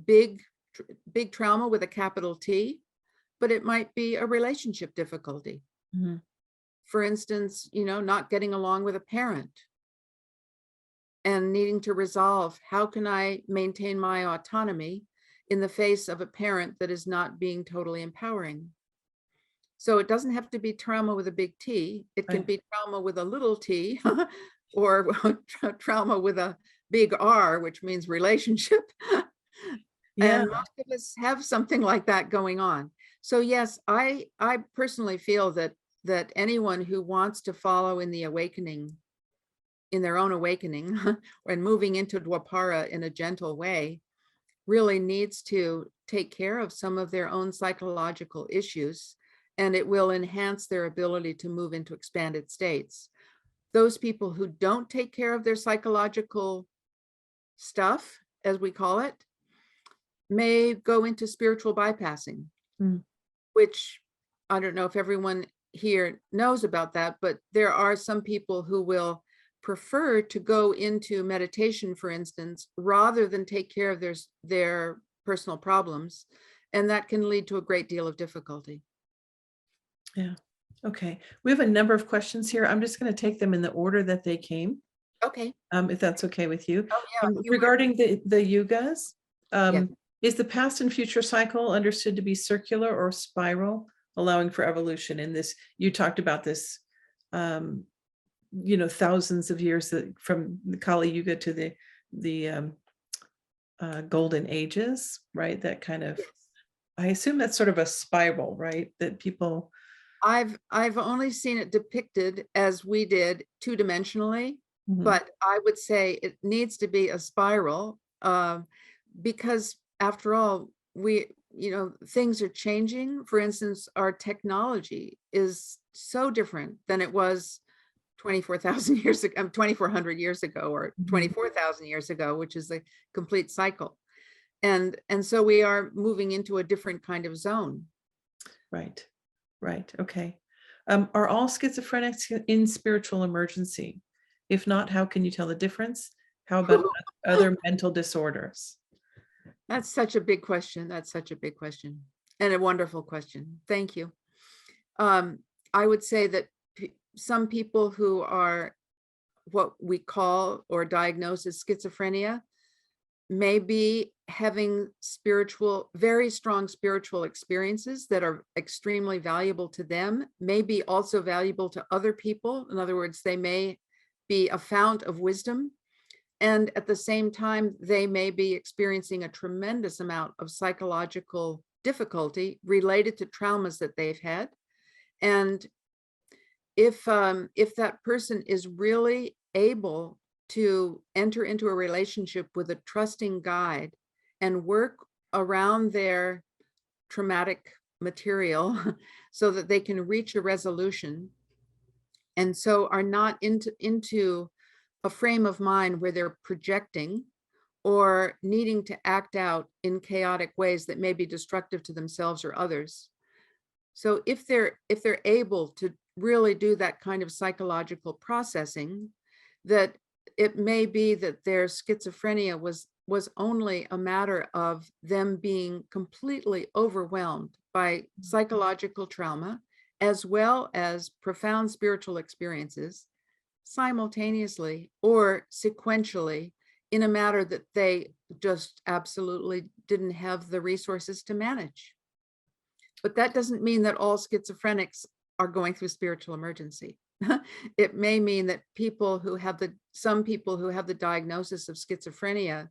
big trauma with a capital T, but it might be a relationship difficulty. Mm-hmm. For instance, not getting along with a parent and needing to resolve, how can I maintain my autonomy in the face of a parent that is not being totally empowering? So it doesn't have to be trauma with a big T. It can be trauma with a little t, or trauma with a big R, which means relationship. Yeah. And most of us have something like that going on. So yes, I personally feel that anyone who wants to follow in the awakening, in their own awakening, and moving into Dwapara in a gentle way, really needs to take care of some of their own psychological issues, and it will enhance their ability to move into expanded states. Those people who don't take care of their psychological stuff, as we call it, may go into spiritual bypassing, which I don't know if everyone here knows about that, but there are some people who will prefer to go into meditation, for instance, rather than take care of their personal problems. And that can lead to a great deal of difficulty. Yeah. Okay. We have a number of questions here. I'm just going to take them in the order that they came. Okay. If that's okay with you. Oh, yeah. Regarding the yugas, Yes. is the past and future cycle understood to be circular or spiral, allowing for evolution? In this, you talked about this, thousands of years from the Kali Yuga to the golden ages, right? That kind of, Yes. I assume that's sort of a spiral, right? That people. I've only seen it depicted as we did, two-dimensionally, but I would say it needs to be a spiral, because after all, things are changing. For instance, our technology is so different than it was 24,000 years ago, 2,400 years ago, or 24,000 years ago, which is a complete cycle. And so we are moving into a different kind of zone. Right. Right. Okay. Are all schizophrenics in spiritual emergency? If not, how can you tell the difference? How about other mental disorders? That's such a big question. That's such a big question, and a wonderful question. Thank you. I would say that some people who are what we call or diagnose as schizophrenia may be having very strong spiritual experiences that are extremely valuable to them, may be also valuable to other people. In other words, they may be a fount of wisdom. And at the same time, they may be experiencing a tremendous amount of psychological difficulty related to traumas that they've had. And if that person is really able to enter into a relationship with a trusting guide and work around their traumatic material so that they can reach a resolution, and so are not into a frame of mind where they're projecting or needing to act out in chaotic ways that may be destructive to themselves or others. So if they're able to really do that kind of psychological processing, that it may be that their schizophrenia was only a matter of them being completely overwhelmed by psychological trauma, as well as profound spiritual experiences simultaneously or sequentially, in a matter that they just absolutely didn't have the resources to manage. But that doesn't mean that all schizophrenics are going through spiritual emergency. It may mean that some people who have the diagnosis of schizophrenia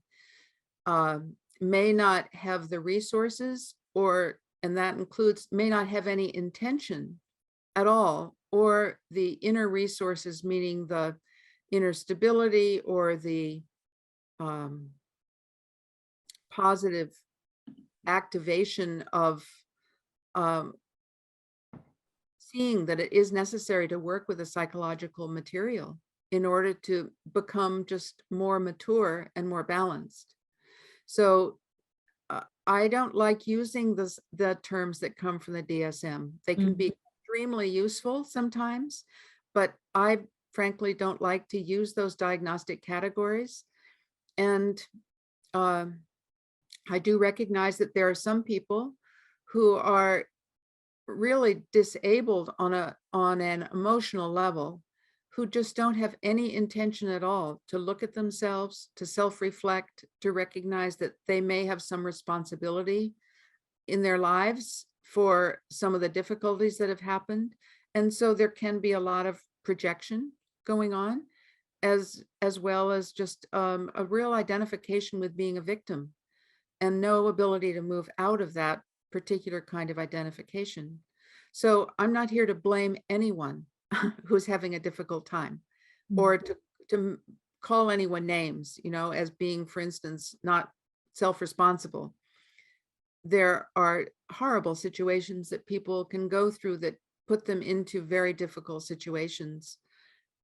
may not have the resources, and that includes may not have any intention at all, or the inner resources, meaning the inner stability or the positive activation of seeing that it is necessary to work with a psychological material in order to become just more mature and more balanced. So I don't like using the terms that come from the DSM. They can be extremely useful sometimes, but I frankly don't like to use those diagnostic categories. And I do recognize that there are some people who are really disabled on an emotional level, who just don't have any intention at all to look at themselves, to self-reflect, to recognize that they may have some responsibility in their lives for some of the difficulties that have happened. And so there can be a lot of projection going on, as well as just a real identification with being a victim and no ability to move out of that particular kind of identification. So I'm not here to blame anyone who's having a difficult time, or to call anyone names, as being, for instance, not self-responsible. There are horrible situations that people can go through that put them into very difficult situations.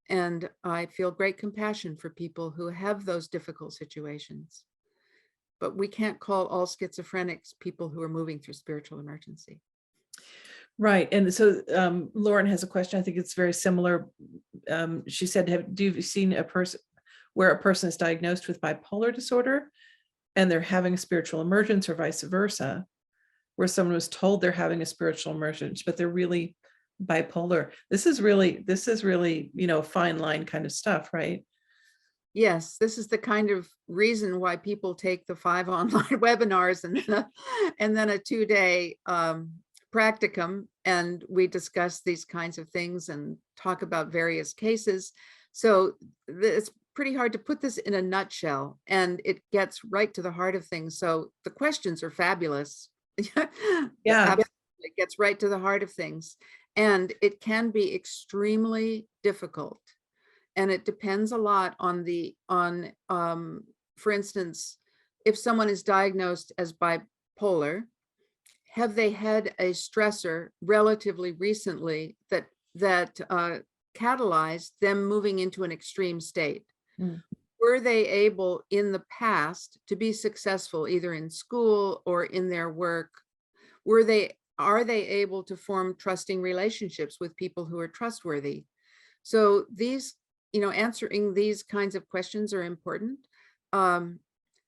And I feel great compassion for people who have those difficult situations. But we can't call all schizophrenics people who are moving through spiritual emergency. Right. And so Lauren has a question. I think it's very similar. She said, have you seen a person where a person is diagnosed with bipolar disorder and they're having a spiritual emergence, or vice versa, where someone was told they're having a spiritual emergence, but they're really bipolar? This is really, fine line kind of stuff, right? Yes, this is the kind of reason why people take the 5 online webinars and then a 2-day practicum, and we discuss these kinds of things and talk about various cases. So it's pretty hard to put this in a nutshell, and it gets right to the heart of things. So the questions are fabulous. Yeah. Absolutely. It gets right to the heart of things, and it can be extremely difficult. And it depends a lot on for instance, if someone is diagnosed as bipolar, have they had a stressor relatively recently that that catalyzed them moving into an extreme state. Mm. Were they able in the past to be successful either in school or in their work? Are they able to form trusting relationships with people who are trustworthy? So these, answering these kinds of questions are important.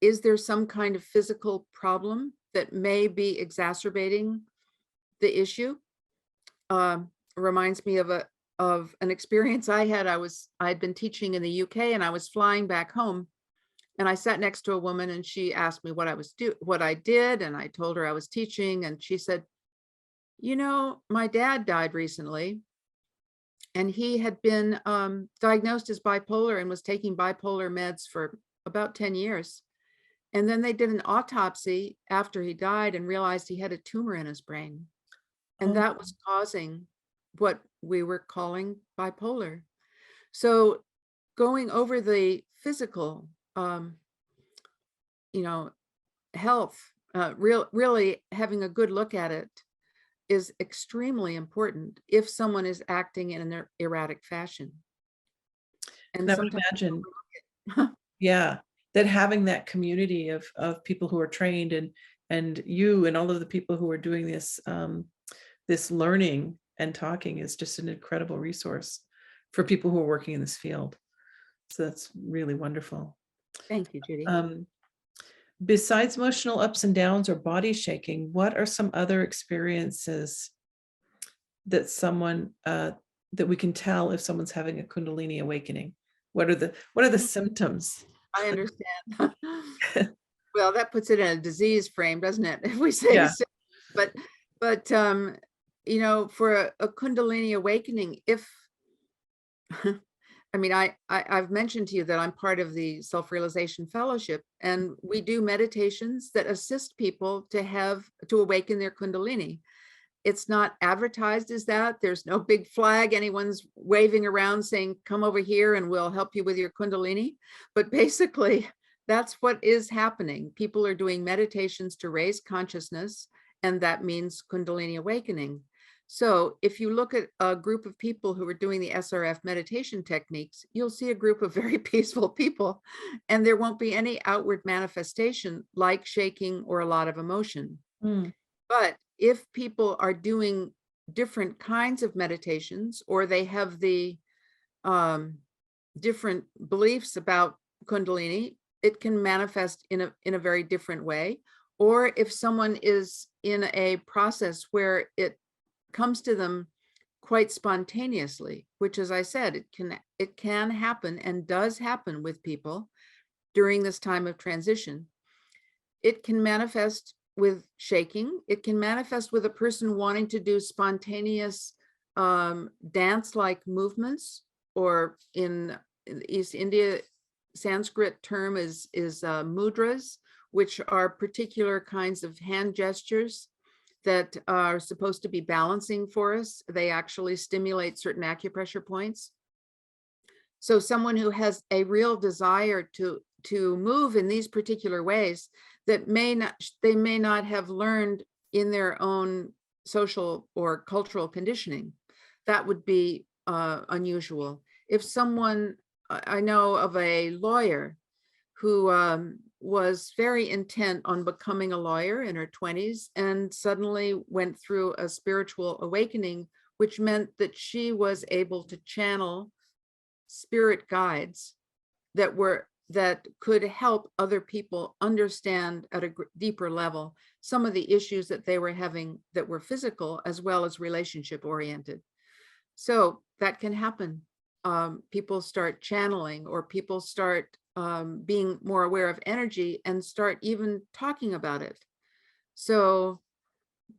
Is there some kind of physical problem that may be exacerbating the issue? Reminds me of an experience I had. I'd been teaching in the UK and I was flying back home, and I sat next to a woman and she asked me what I did, and I told her I was teaching, and she said, my dad died recently, and he had been diagnosed as bipolar and was taking bipolar meds for about 10 years. And then they did an autopsy after he died and realized he had a tumor in his brain. And Oh, that was causing what we were calling bipolar. So going over the physical, health, really having a good look at it is extremely important if someone is acting in an erratic fashion. And and I would sometimes, imagine, yeah, that having that community of people who are trained, and you and all of the people who are doing this this learning and talking is just an incredible resource for people who are working in this field. So that's really wonderful. thank you, Judy. Besides emotional ups and downs or body shaking, what are some other experiences that someone that we can tell if someone's having a Kundalini awakening? What are the symptoms? I understand. Well, that puts it in a disease frame, doesn't it? If we say, Yeah. but for a Kundalini awakening, if I mean, I've mentioned to you that I'm part of the Self-Realization Fellowship, and we do meditations that assist people to awaken their Kundalini. It's not advertised as that. There's no big flag anyone's waving around saying, come over here and we'll help you with your Kundalini. But basically, that's what is happening. People are doing meditations to raise consciousness, and that means Kundalini awakening. So if you look at a group of people who are doing the SRF meditation techniques, you'll see a group of very peaceful people, and there won't be any outward manifestation like shaking or a lot of emotion. Mm. But if people are doing different kinds of meditations, or they have the different beliefs about Kundalini, it can manifest in a very different way. Or if someone is in a process where it comes to them quite spontaneously, which, as I said, it can happen and does happen with people during this time of transition. It can manifest with shaking. It can manifest with a person wanting to do spontaneous dance-like movements, or in East India, Sanskrit term is mudras, which are particular kinds of hand gestures that are supposed to be balancing for us. They actually stimulate certain acupressure points. So someone who has a real desire to move in these particular ways that they may not have learned in their own social or cultural conditioning, that would be unusual. If someone, I know of a lawyer who was very intent on becoming a lawyer in her 20s, and suddenly went through a spiritual awakening, which meant that she was able to channel spirit guides that could help other people understand at a deeper level some of the issues that they were having that were physical as well as relationship oriented. So that can happen. People start channeling, or people start being more aware of energy and start even talking about it. So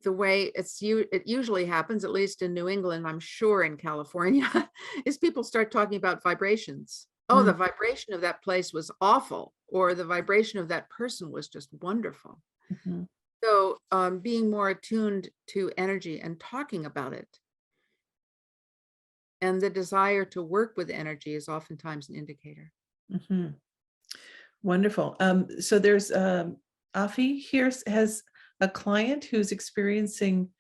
the way it usually happens, at least in New England, I'm sure in California, is people start talking about vibrations. Oh, the vibration of that place was awful, or the vibration of that person was just wonderful. Mhm. So being more attuned to energy and talking about it, and the desire to work with energy, is oftentimes an indicator. Mhm. Wonderful. So there's Afi here has a client who's experiencing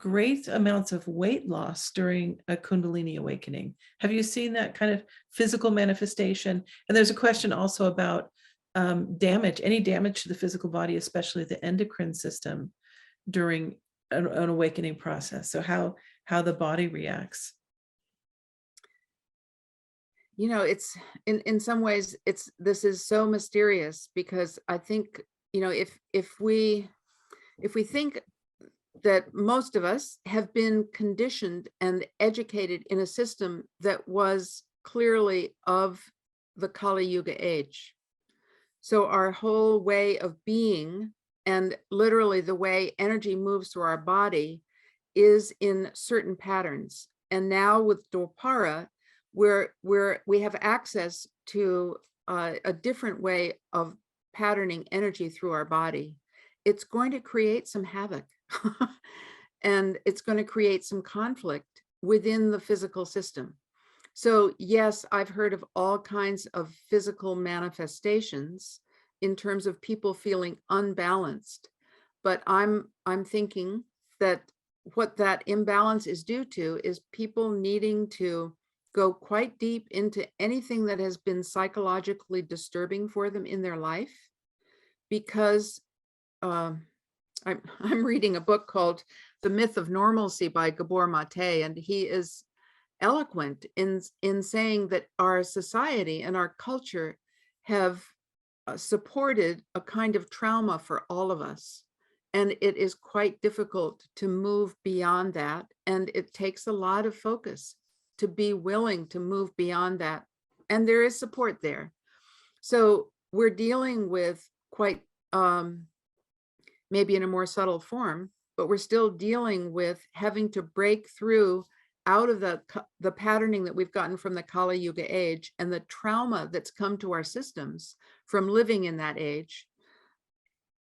great amounts of weight loss during a Kundalini awakening. Have you seen that kind of physical manifestation? And there's a question also about damage, any damage to the physical body, especially the endocrine system during an awakening process. So how the body reacts. You know, it's in some ways this is so mysterious, because I think, you know, if we think that most of us have been conditioned and educated in a system that was clearly of the Kali Yuga age. So our whole way of being, and literally the way energy moves through our body, is in certain patterns. And now with Dwapara, we have access to a different way of patterning energy through our body. It's going to create some havoc and it's going to create some conflict within the physical system. So yes, I've heard of all kinds of physical manifestations in terms of people feeling unbalanced, but I'm thinking that what that imbalance is due to is people needing to go quite deep into anything that has been psychologically disturbing for them in their life, because I'm reading a book called The Myth of Normalcy by Gabor Mate, and he is eloquent in saying that our society and our culture have supported a kind of trauma for all of us. And it is quite difficult to move beyond that. And it takes a lot of focus to be willing to move beyond that. And there is support there. So we're dealing with quite, maybe in a more subtle form, but we're still dealing with having to break through out of the patterning that we've gotten from the Kali Yuga age and the trauma that's come to our systems from living in that age,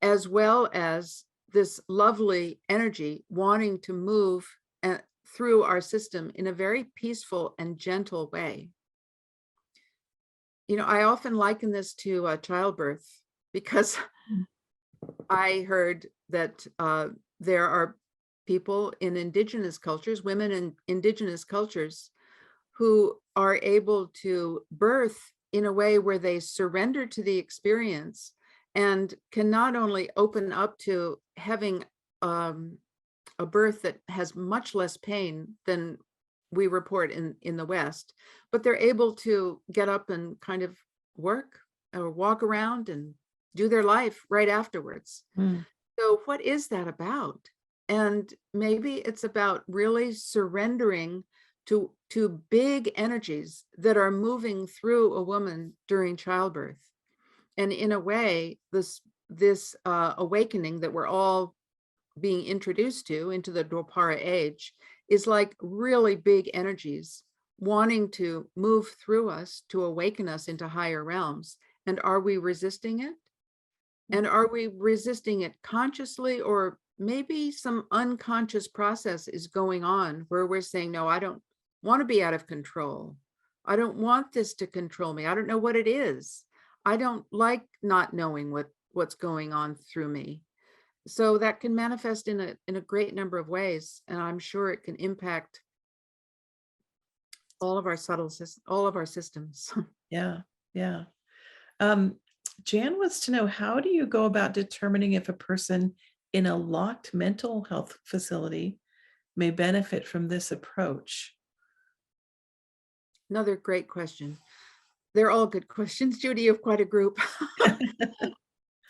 as well as this lovely energy wanting to move through our system in a very peaceful and gentle way. You know, I often liken this to childbirth, because I heard that there are people in indigenous cultures, women in indigenous cultures, who are able to birth in a way where they surrender to the experience and can not only open up to having a birth that has much less pain than we report in the West, but they're able to get up and kind of work or walk around and do their life right afterwards. So what is that about? And maybe it's about really surrendering to big energies that are moving through a woman during childbirth. And in a way, this awakening that we're all being introduced to into the Dwapara age is like really big energies wanting to move through us to awaken us into higher realms. And are we resisting it? And are we resisting it consciously, or maybe some unconscious process is going on where we're saying, no, I don't want to be out of control. I don't want this to control me. I don't know what it is. I don't like not knowing what's going on through me. So that can manifest in a great number of ways. And I'm sure it can impact all of our all of our systems. Yeah. Jan wants to know, how do you go about determining if a person in a locked mental health facility may benefit from this approach? Another great question. They're all good questions, Judy. You have quite a group.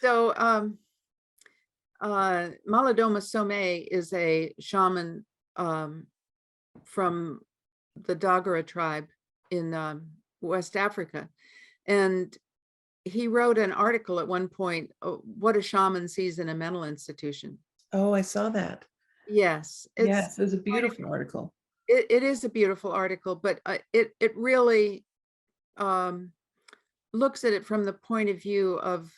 So Maladoma Some is a shaman from the Dagara tribe in West Africa. And he wrote an article at one point, what a shaman sees in a mental institution. Oh, I saw that. Yes. Yes, it was a beautiful article. It is a beautiful article, but it really looks at it from the point of view of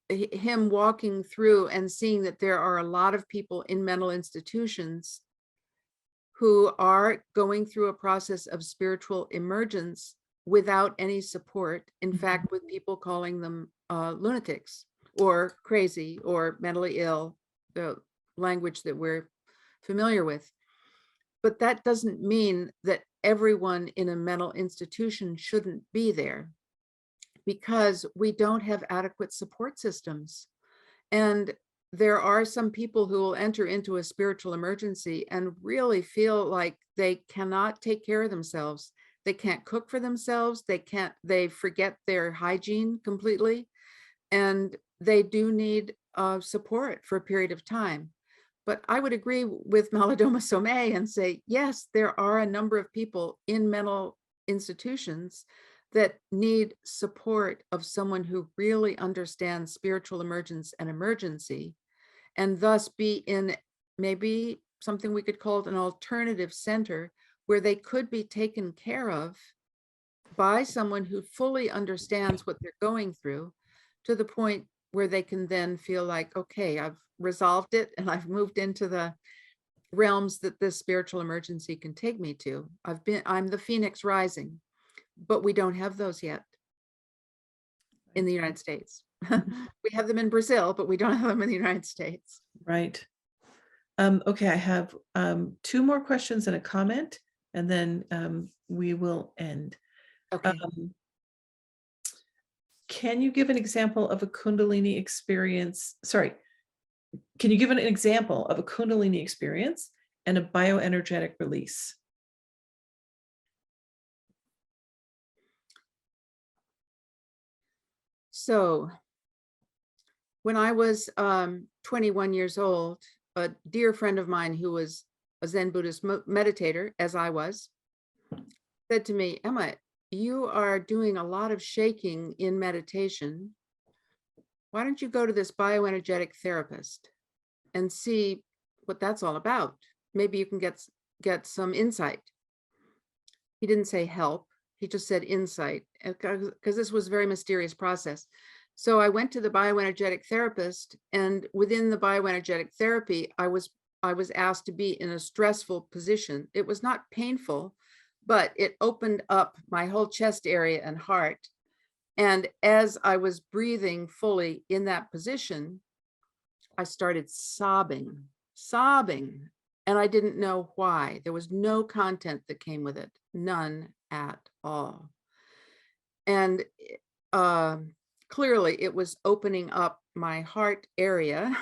him walking through and seeing that there are a lot of people in mental institutions who are going through a process of spiritual emergence without any support. In fact, with people calling them lunatics or crazy or mentally ill, the language that we're familiar with. But that doesn't mean that everyone in a mental institution shouldn't be there, because we don't have adequate support systems. And there are some people who will enter into a spiritual emergency and really feel like they cannot take care of themselves. They can't cook for themselves. They forget their hygiene completely. And they do need support for a period of time. But I would agree with Malidoma Somé and say, yes, there are a number of people in mental institutions that need support of someone who really understands spiritual emergence and emergency, and thus be in maybe something we could call an alternative center where they could be taken care of by someone who fully understands what they're going through, to the point where they can then feel like, okay, I've resolved it and I've moved into the realms that this spiritual emergency can take me to. I'm the phoenix rising, but we don't have those yet in the United States. We have them in Brazil, but we don't have them in the United States. Right. Okay, I have 2 more questions and a comment, and then we will end. Okay. Can you give an example of a Kundalini experience? Sorry, can you give an example of a Kundalini experience and a bioenergetic release? So when I was 21 years old, a dear friend of mine who was a Zen Buddhist meditator, as I was, said to me, Emma, you are doing a lot of shaking in meditation. Why don't you go to this bioenergetic therapist and see what that's all about? Maybe you can get some insight. He didn't say help. He just said insight, because this was a very mysterious process. So I went to the bioenergetic therapist, and within the bioenergetic therapy, I was asked to be in a stressful position. It was not painful, but it opened up my whole chest area and heart. And as I was breathing fully in that position, I started sobbing, and I didn't know why. There was no content that came with it, none at all. And clearly it was opening up my heart area,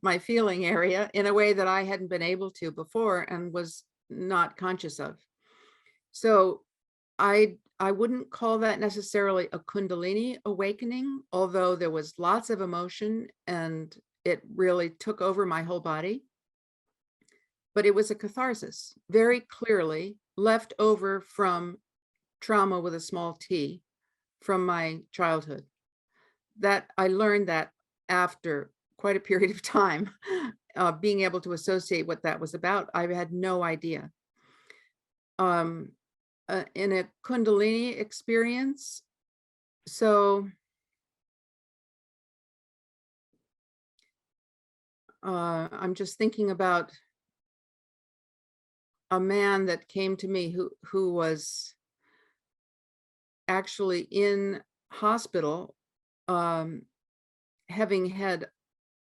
my feeling area, in a way that I hadn't been able to before and was not conscious of. So I wouldn't call that necessarily a Kundalini awakening, although there was lots of emotion and it really took over my whole body. But it was a catharsis, very clearly left over from trauma with a small t from my childhood. That I learned that after quite a period of time, being able to associate what that was about. I had no idea. In a Kundalini experience, so I'm just thinking about a man that came to me who was actually in hospital, having had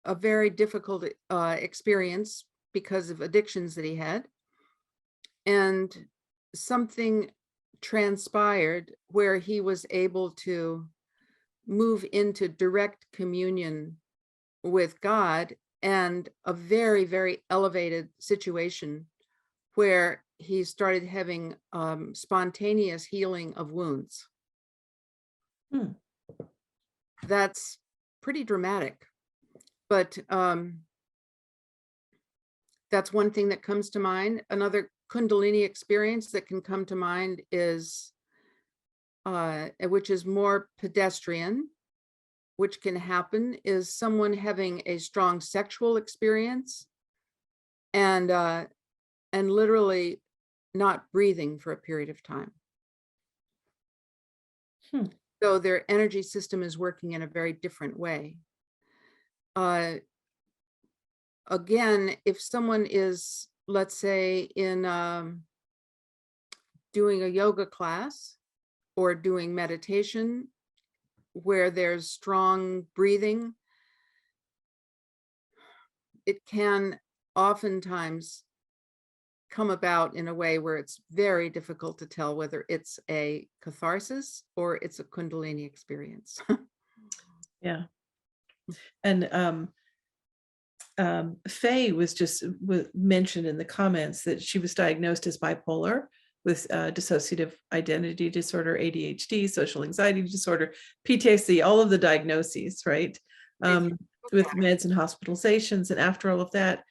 a very difficult experience because of addictions that he had. And something transpired where he was able to move into direct communion with God, and a very, very elevated situation where he started having spontaneous healing of wounds. That's pretty dramatic, but that's one thing that comes to mind. Another Kundalini experience that can come to mind is, which is more pedestrian, which can happen, is someone having a strong sexual experience and literally not breathing for a period of time. So their energy system is working in a very different way. Again, if someone is, let's say, in doing a yoga class or doing meditation where there's strong breathing, it can oftentimes come about in a way where it's very difficult to tell whether it's a catharsis or it's a Kundalini experience. Yeah. And Faye was just mentioned in the comments that she was diagnosed as bipolar with dissociative identity disorder, ADHD, social anxiety disorder, PTSD, all of the diagnoses, right? With meds and hospitalizations. And after all of that,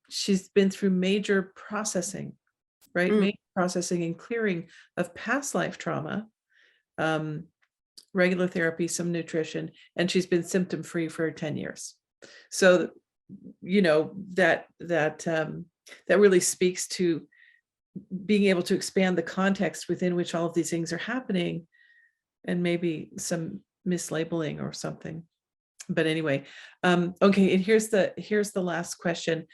she's been through major processing, right? Major processing and clearing of past life trauma, regular therapy, some nutrition, and she's been symptom free for 10 years. So, you know, that really speaks to being able to expand the context within which all of these things are happening, and maybe some mislabeling or something. But anyway, okay, and here's the last question.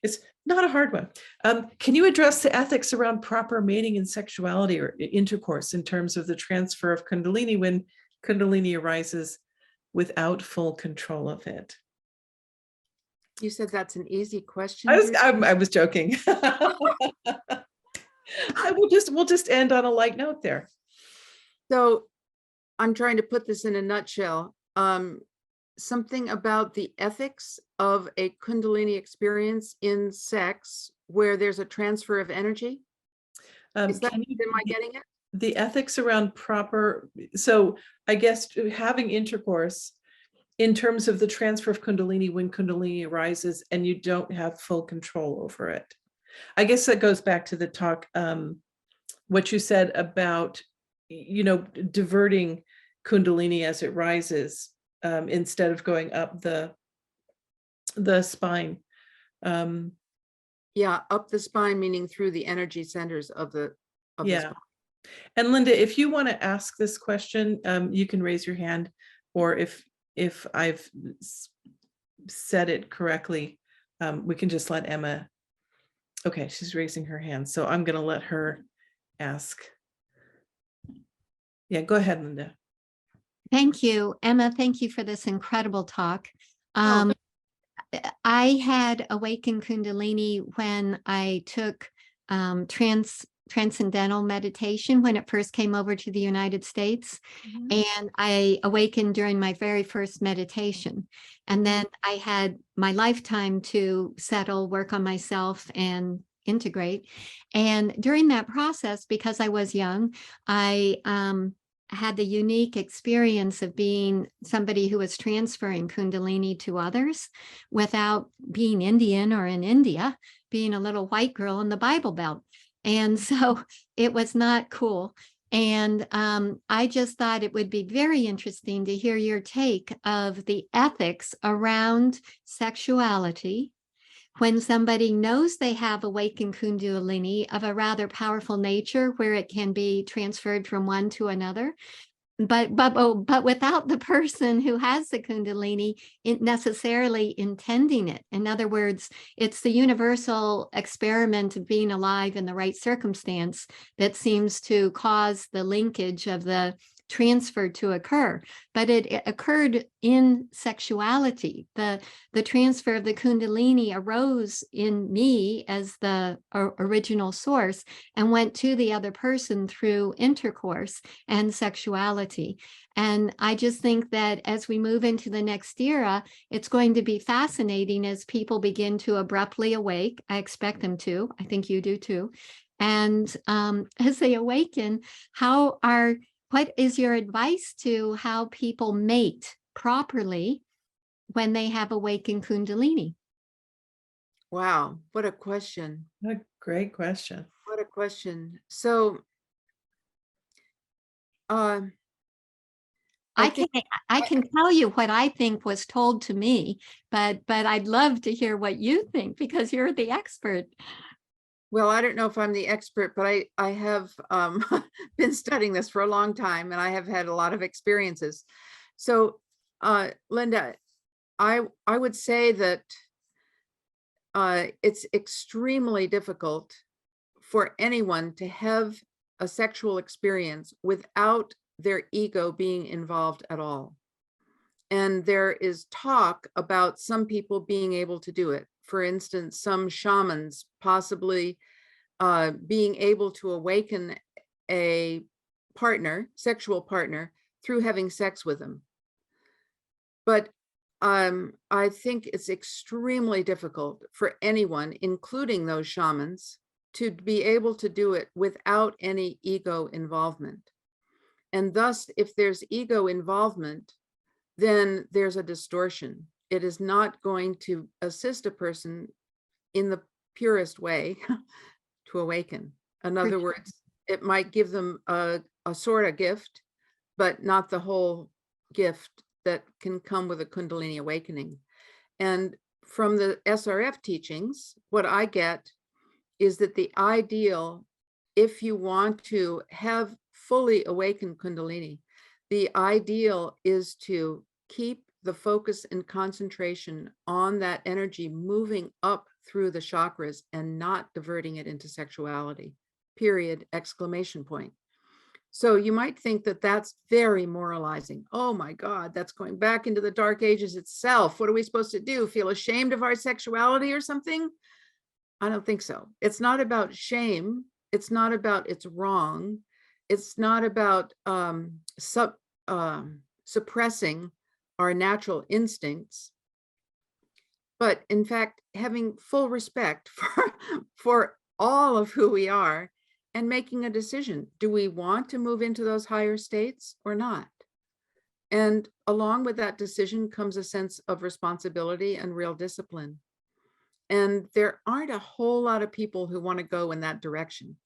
It's not a hard one. Can you address the ethics around proper mating and sexuality or intercourse in terms of the transfer of Kundalini when Kundalini arises without full control of it? You said that's an easy question. I was joking. We'll just end on a light note there. So I'm trying to put this in a nutshell. Something about the ethics of a Kundalini experience in sex where there's a transfer of energy. Am I getting it? The ethics around proper, so I guess having intercourse in terms of the transfer of Kundalini when Kundalini arises and you don't have full control over it. I guess that goes back to the talk, what you said about, you know, diverting Kundalini as it rises, instead of going up the spine. Yeah, up the spine, meaning through the energy centers of the spine. And Linda, if you want to ask this question, you can raise your hand, or if I've said it correctly, we can just let Emma. Okay, she's raising her hand, so I'm going to let her ask. Yeah, go ahead, Linda. Thank you, Emma. Thank you for this incredible talk. I had awakened Kundalini when I took transcendental meditation when it first came over to the United States. And I awakened during my very first meditation. And then I had my lifetime to settle, work on myself, and integrate. And during that process, because I was young, I had the unique experience of being somebody who was transferring Kundalini to others without being Indian or in India, being a little white girl in the Bible Belt. And so it was not cool. And I just thought it would be very interesting to hear your take of the ethics around sexuality when somebody knows they have awakened Kundalini of a rather powerful nature where it can be transferred from one to another, but without the person who has the Kundalini necessarily intending it. In other words, it's the universal experiment of being alive in the right circumstance that seems to cause the linkage of the transfer to occur, but it occurred in sexuality. The transfer of the Kundalini arose in me as the original source and went to the other person through intercourse and sexuality. And I just think that as we move into the next era, it's going to be fascinating as people begin to abruptly awake. I expect them to. I think you do too. And as they awaken, what is your advice to how people mate properly when they have awakened Kundalini? Wow, what a question. What a great question. What a question. So I can tell you what I think was told to me, but I'd love to hear what you think because you're the expert. Well, I don't know if I'm the expert, but I have been studying this for a long time, and I have had a lot of experiences. So, Linda, I would say that it's extremely difficult for anyone to have a sexual experience without their ego being involved at all. And there is talk about some people being able to do it. for instance, some shamans possibly being able to awaken a partner, sexual partner, through having sex with them. But I think it's extremely difficult for anyone, including those shamans, to be able to do it without any ego involvement. And thus, if there's ego involvement, then there's a distortion. It is not going to assist a person in the purest way to awaken. In other words, it might give them a sort of gift, but not the whole gift that can come with a Kundalini awakening. And from the SRF teachings, what I get is that the ideal, if you want to have fully awakened Kundalini, the ideal is to keep the focus and concentration on that energy moving up through the chakras and not diverting it into sexuality, period, exclamation point. So you might think that that's very moralizing. Oh my God, that's going back into the dark ages itself. What are we supposed to do? Feel ashamed of our sexuality or something? I don't think so. It's not about shame. It's not about it's wrong. It's not about suppressing our natural instincts, but in fact, having full respect for all of who we are and making a decision. Do we want to move into those higher states or not? And along with that decision comes a sense of responsibility and real discipline. And there aren't a whole lot of people who want to go in that direction,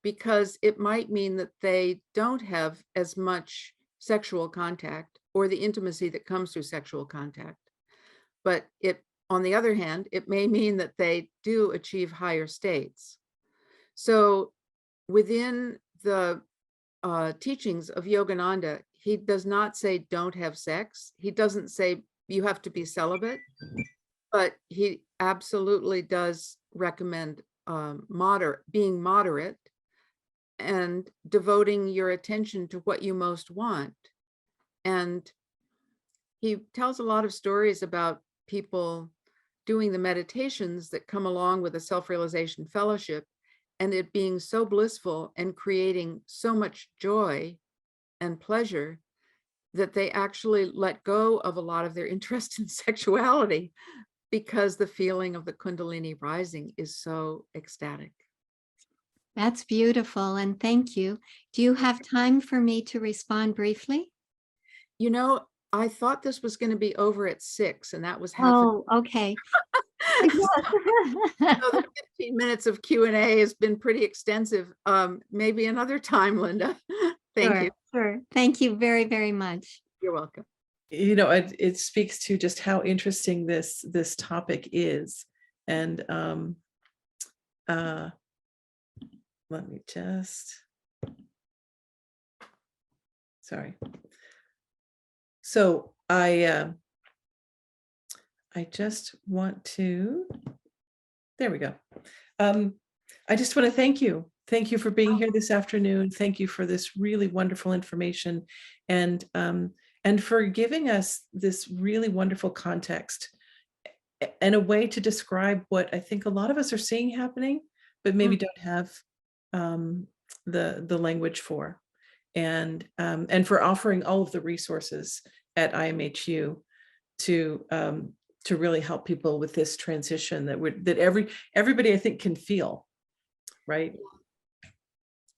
because it might mean that they don't have as much sexual contact or the intimacy that comes through sexual contact. But it, on the other hand, it may mean that they do achieve higher states. So within the teachings of Yogananda, he does not say don't have sex. He doesn't say you have to be celibate, but he absolutely does recommend being moderate and devoting your attention to what you most want. And he tells a lot of stories about people doing the meditations that come along with a self-realization fellowship, and it being so blissful and creating so much joy and pleasure that they actually let go of a lot of their interest in sexuality, because the feeling of the Kundalini rising is so ecstatic. That's beautiful, and thank you. Do you have time for me to respond briefly? You know, I thought this was going to be over at 6, and that was half. Oh, okay. So the 15 minutes of Q&A has been pretty extensive. Maybe another time, Linda. Thank you. Sure. Thank you very, very much. You're welcome. You know, it speaks to just how interesting this topic is. And let me just, sorry. So I just want to, there we go. I just want to thank you. Thank you for being here this afternoon. Thank you for this really wonderful information, and for giving us this really wonderful context and a way to describe what I think a lot of us are seeing happening, but maybe don't have the language for, and for offering all of the resources at IMHU to really help people with this transition that everybody I think can feel, right?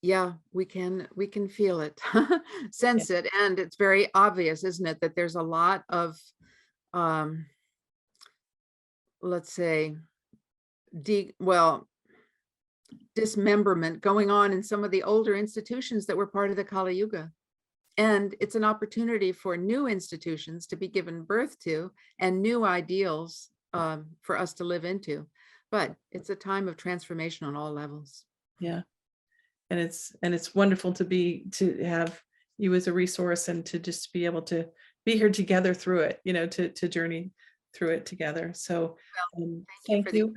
Yeah, we can feel it, sense it, and it's very obvious, isn't it, that there's a lot of let's say dismemberment going on in some of the older institutions that were part of the Kali Yuga. And it's an opportunity for new institutions to be given birth to and new ideals for us to live into. But it's a time of transformation on all levels. Yeah. And it's wonderful to have you as a resource, and to just be able to be here together through it, you know, to journey through it together. So thank you.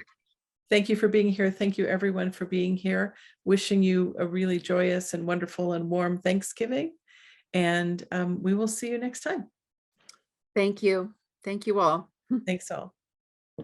Thank you for being here. Thank you everyone for being here. Wishing you a really joyous and wonderful and warm Thanksgiving. And we will see you next time. Thank you. Thank you all. Thanks all.